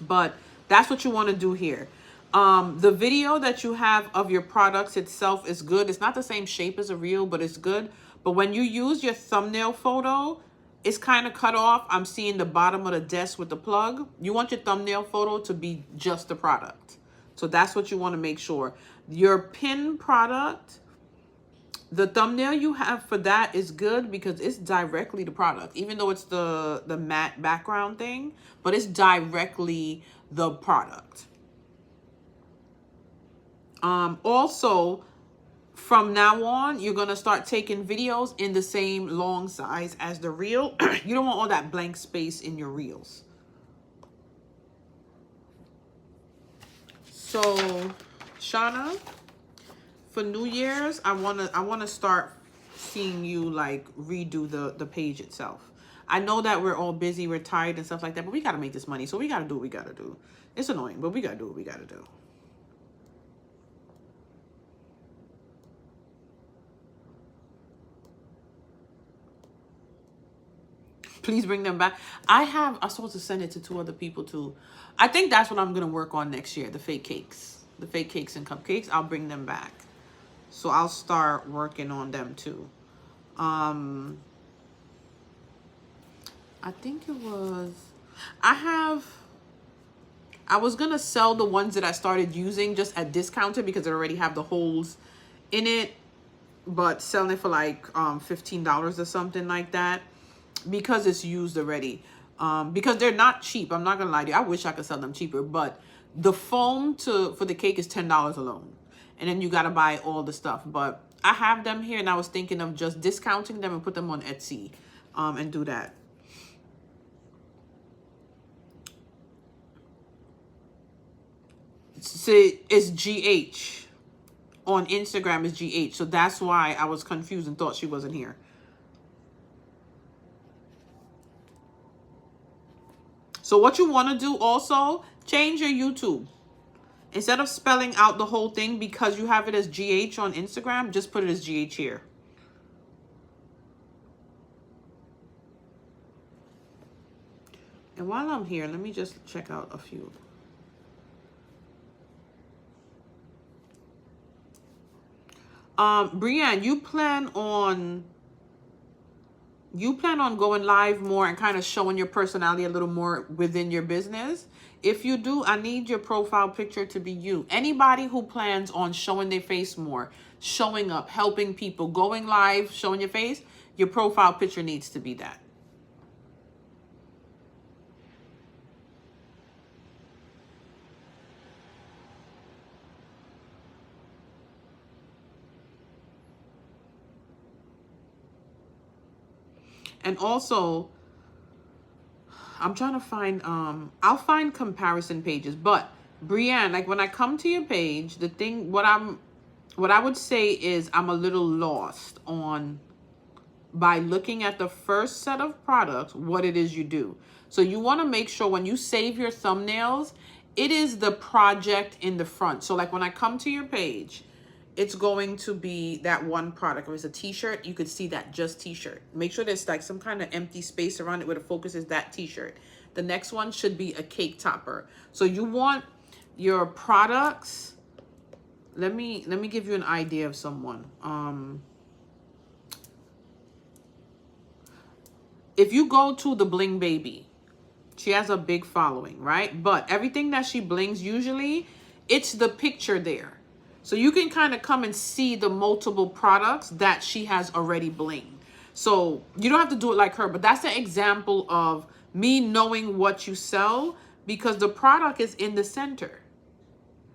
But that's what you want to do here. The video that you have of your products itself is good. It's not the same shape as a reel, but it's good. But when you use your thumbnail photo, it's kind of cut off. I'm seeing the bottom of the desk with the plug. You want your thumbnail photo to be just the product. So that's what you want to make sure. Your pin product, the thumbnail you have for that is good because it's directly the product, even though it's the matte background thing, but it's directly the product. Also, from now on, you're going to start taking videos in the same long size as the reel. You don't want all that blank space in your reels. So, Shauna, for New Year's, I wanna start seeing you like redo the page itself. I know that we're all busy, we're tired and stuff like that, but we gotta make this money, so we gotta do what we gotta do. It's annoying, but we gotta do what we gotta do. Please bring them back. I'm supposed to send it to 2 other people too. I think that's what I'm gonna work on next year, the fake cakes. The fake cakes and cupcakes, I'll bring them back. So I'll start working on them too. I think it was, I was gonna sell the ones that I started using just at discounted because they already have the holes in it, but selling it for like $15 or something like that because it's used already. Because they're not cheap. I'm not gonna lie to you. I wish I could sell them cheaper, but the foam for the cake is $10 alone. And then you got to buy all the stuff. But I have them here, and I was thinking of just discounting them and put them on Etsy and do that. See, it's GH. On Instagram is GH. So that's why I was confused and thought she wasn't here. So what you want to do also, change your YouTube. Instead of spelling out the whole thing because you have it as GH on Instagram, just put it as GH here. And while I'm here, let me just check out a few. Brianne, you plan on going live more and kind of showing your personality a little more within your business? If you do, I need your profile picture to be you. Anybody who plans on showing their face more, showing up, helping people, going live, showing your face, your profile picture needs to be that. And also, I'm trying to find, I'll find comparison pages, but Brianne, like when I come to your page, the thing, what I would say is I'm a little lost on, by looking at the first set of products, what it is you do. So you want to make sure when you save your thumbnails, it is the project in the front. So like when I come to your page, it's going to be that one product. If it's a t-shirt, you could see that just t-shirt. Make sure there's like some kind of empty space around it where the focus is that t-shirt. The next one should be a cake topper. So you want your products. Let me give you an idea of someone. If you go to the Bling Baby, she has a big following, right? But everything that she blings, usually it's the picture there. So you can kind of come and see the multiple products that she has already blinged. So you don't have to do it like her, but that's an example of me knowing what you sell because the product is in the center.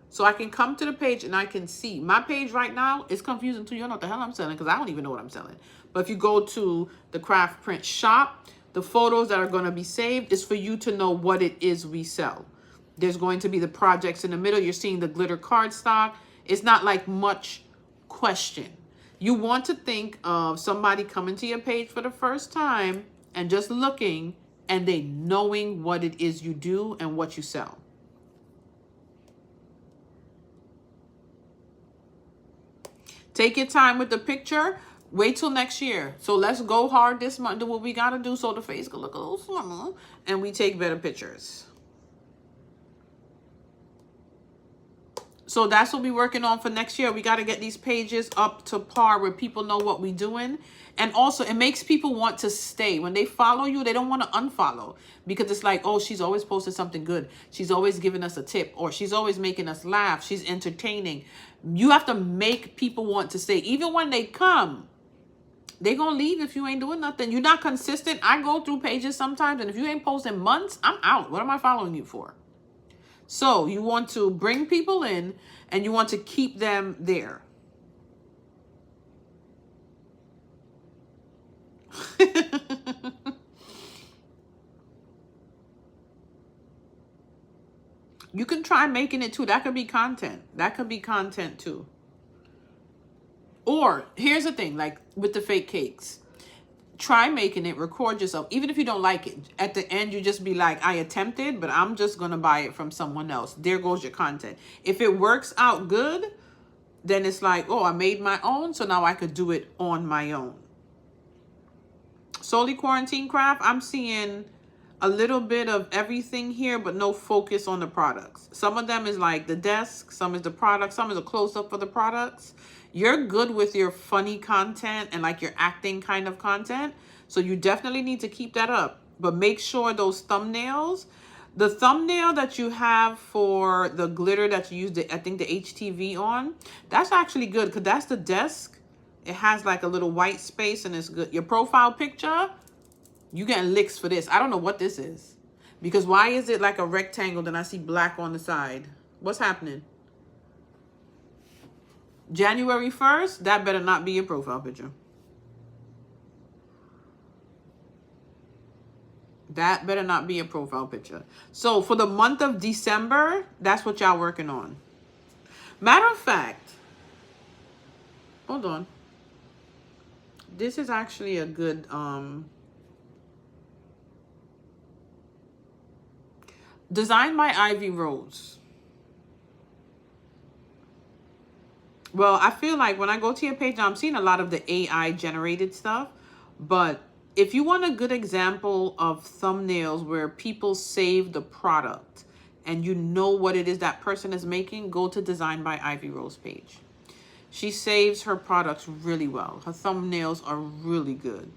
So I can come to the page and I can see. My page right now is confusing too. You don't know what the hell I'm selling because I don't even know what I'm selling. But if you go to the CraftPrint shop, the photos that are going to be saved is for you to know what it is we sell. There's going to be the projects in the middle. You're seeing the glitter cardstock. It's not like much question. You want to think of somebody coming to your page for the first time and just looking and they knowing what it is you do and what you sell. Take your time with the picture. Wait till next year. So let's go hard this month, do what we got to do so the face can look a little slimmer and we take better pictures. So that's what we're working on for next year. We got to get these pages up to par where people know what we're doing. And also, it makes people want to stay. When they follow you, they don't want to unfollow. Because it's like, oh, she's always posted something good. She's always giving us a tip. Or she's always making us laugh. She's entertaining. You have to make people want to stay. Even when they come, they're going to leave if you ain't doing nothing. You're not consistent. I go through pages sometimes. And if you ain't posting months, I'm out. What am I following you for? So you want to bring people in and you want to keep them there. You can try making it too. That could be content. That could be content too. Or here's the thing, like with the fake cakes. Try making it, record yourself. Even if you don't like it, at the end, you just be like, I attempted, but I'm just going to buy it from someone else. There goes your content. If it works out good, then it's like, oh, I made my own, so now I could do it on my own. Solely Quarantine Craft, I'm seeing a little bit of everything here, but no focus on the products. Some of them is like the desk, some is the product, some is a close-up for the products. You're good with your funny content and like your acting kind of content. So you definitely need to keep that up. But make sure those thumbnails, the thumbnail that you have for the glitter that you used, I think the HTV on, that's actually good because that's the desk. It has like a little white space and it's good. Your profile picture, you getting licks for this. I don't know what this is. Because why is it like a rectangle then I see black on the side? What's happening? January 1st, that better not be your profile picture. That better not be your profile picture. So for the month of December, that's what y'all working on. Matter of fact, hold on. This is actually a good, Designed by Ivy Rose. Well, I feel like when I go to your page, I'm seeing a lot of the AI generated stuff. But if you want a good example of thumbnails where people save the product and you know what it is that person is making, go to Designed by Ivy Rose page. She saves her products really well. Her thumbnails are really good.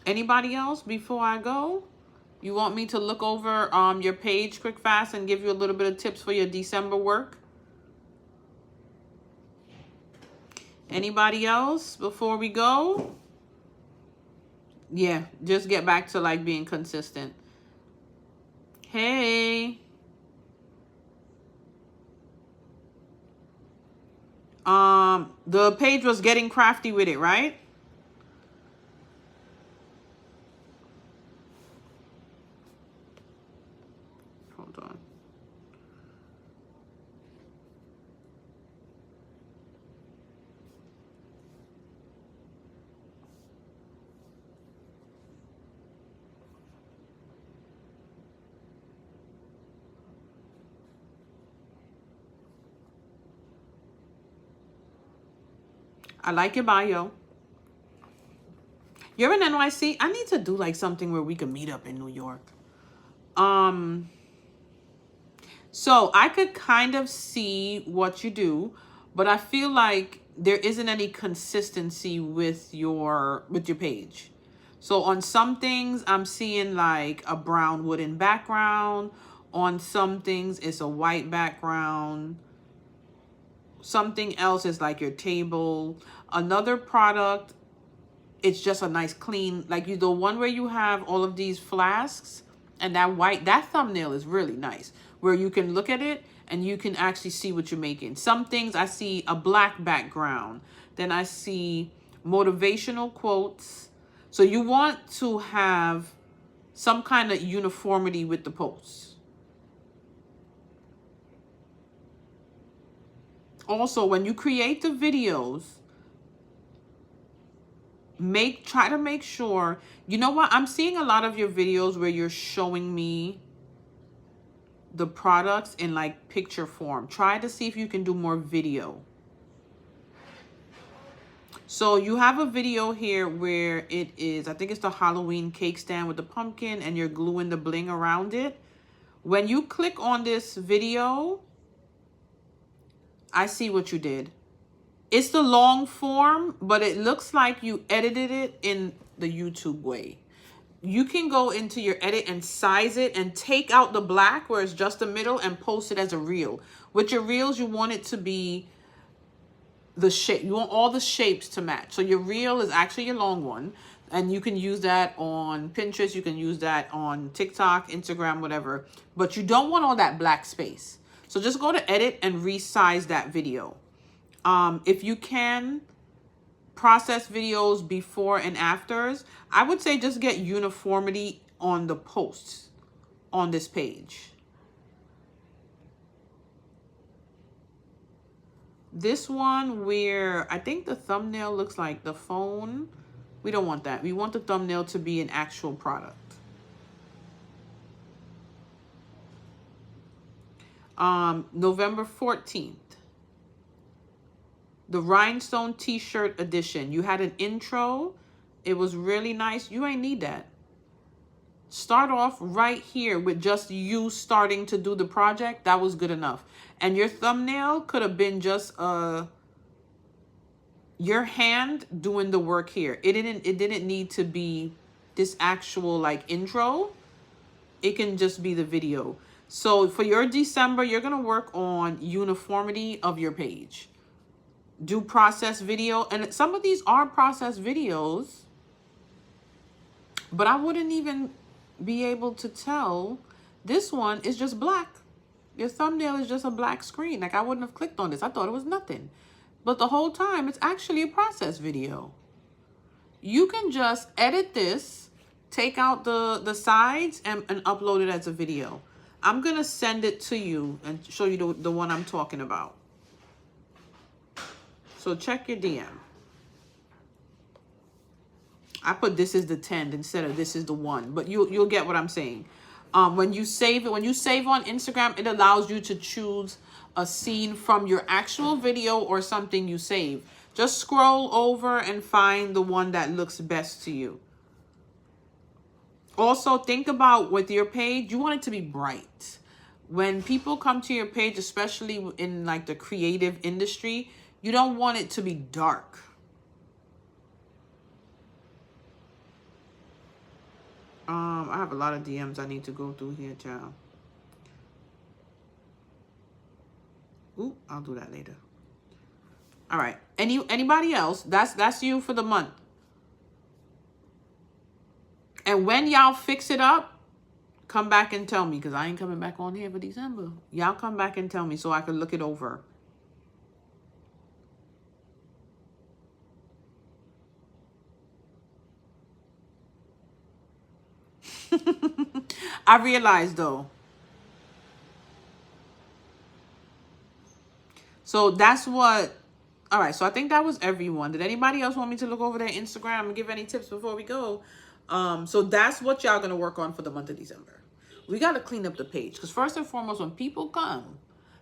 Anybody else before I go? You want me to look over your page quick fast and give you a little bit of tips for your December work? Anybody else before we go? Yeah, just get back to like being consistent. Hey. The page was Getting Crafty with It, right? Hold on. I like your bio. You're in NYC? I need to do like something where we can meet up in New York. So I could kind of see what you do, but I feel like there isn't any consistency with your page. So on some things, I'm seeing like a brown wooden background. On some things, it's a white background. Something else is like your table. Another product, it's just a nice clean, like the one where you have all of these flasks and that thumbnail is really nice, where you can look at it and you can actually see what you're making. Some things I see a black background. Then I see motivational quotes. So you want to have some kind of uniformity with the posts. Also, when you create the videos, try to make sure, you know what? I'm seeing a lot of your videos where you're showing me the products in like picture form. Try to see if you can do more video. So you have a video here where it is, I think it's the Halloween cake stand with the pumpkin and you're gluing the bling around it. When you click on this video, I see what you did. It's the long form, but it looks like you edited it in the YouTube way. You can go into your edit and size it and take out the black where it's just the middle and post it as a reel. With your reels, you want it to be the shape. You want all the shapes to match. So your reel is actually your long one. And you can use that on Pinterest. You can use that on TikTok, Instagram, whatever. But you don't want all that black space. So just go to edit and resize that video. If you can process videos before and afters, I would say just get uniformity on the posts on this page. This one where I think the thumbnail looks like the phone, we don't want that. We want the thumbnail to be an actual product. November 14th. The rhinestone t-shirt edition. You had an intro. It was really nice. You ain't need that. Start off right here with just you starting to do the project. That was good enough. And your thumbnail could have been just your hand doing the work here. It didn't need to be this actual like intro. It can just be the video. So for your December, you're going to work on uniformity of your page. Do process video, and some of these are process videos, but I wouldn't even be able to tell. This one is just black. Your thumbnail is just a black screen. Like I wouldn't have clicked on this. I thought it was nothing, but the whole time it's actually a process video. You can just edit this take out the sides and upload it as a video. I'm going to send it to you and show you the one I'm talking about. So check your DM. I put this is the 10 instead of this is the 1, but you'll get what I'm saying. When you save it, when you save on Instagram, it allows you to choose a scene from your actual video or something you save. Just scroll over and find the one that looks best to you. Also, think about with your page, you want it to be bright. When people come to your page, especially in like the creative industry, you don't want it to be dark. I have a lot of DMs I need to go through here, child. Ooh, I'll do that later. All right. Anybody else? That's you for the month. And when y'all fix it up, come back and tell me, because I ain't coming back on here for December. Y'all come back and tell me so I can look it over. I realized though. So that's what. All right. So I think that was everyone. Did anybody else want me to look over their Instagram and give any tips before we go? So that's what y'all gonna work on for the month of December. We gotta clean up the page because first and foremost, when people come,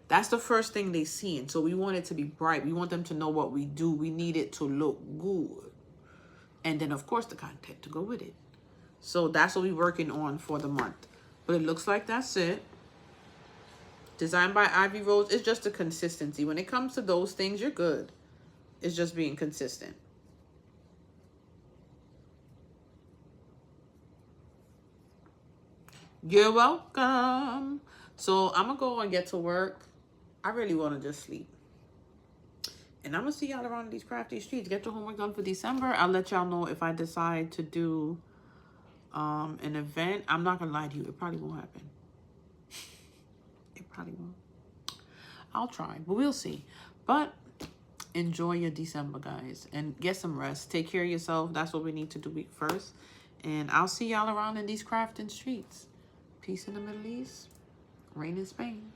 that's the first thing they see, and so we want it to be bright. We want them to know what we do. We need it to look good, and then of course the content to go with it. So that's what we're working on for the month. But it looks like that's it. Designed by Ivy Rose. It's just a consistency. When it comes to those things, you're good. It's just being consistent. You're welcome. So I'm going to go and get to work. I really want to just sleep. And I'm going to see y'all around these crafty streets. Get your homework done for December. I'll let y'all know if I decide to do an event. I'm not going to lie to you. It probably won't happen. It probably won't. I'll try, but we'll see. But enjoy your December, guys. And get some rest. Take care of yourself. That's what we need to do first. And I'll see y'all around in these crafting streets. Peace in the Middle East. Rain in Spain.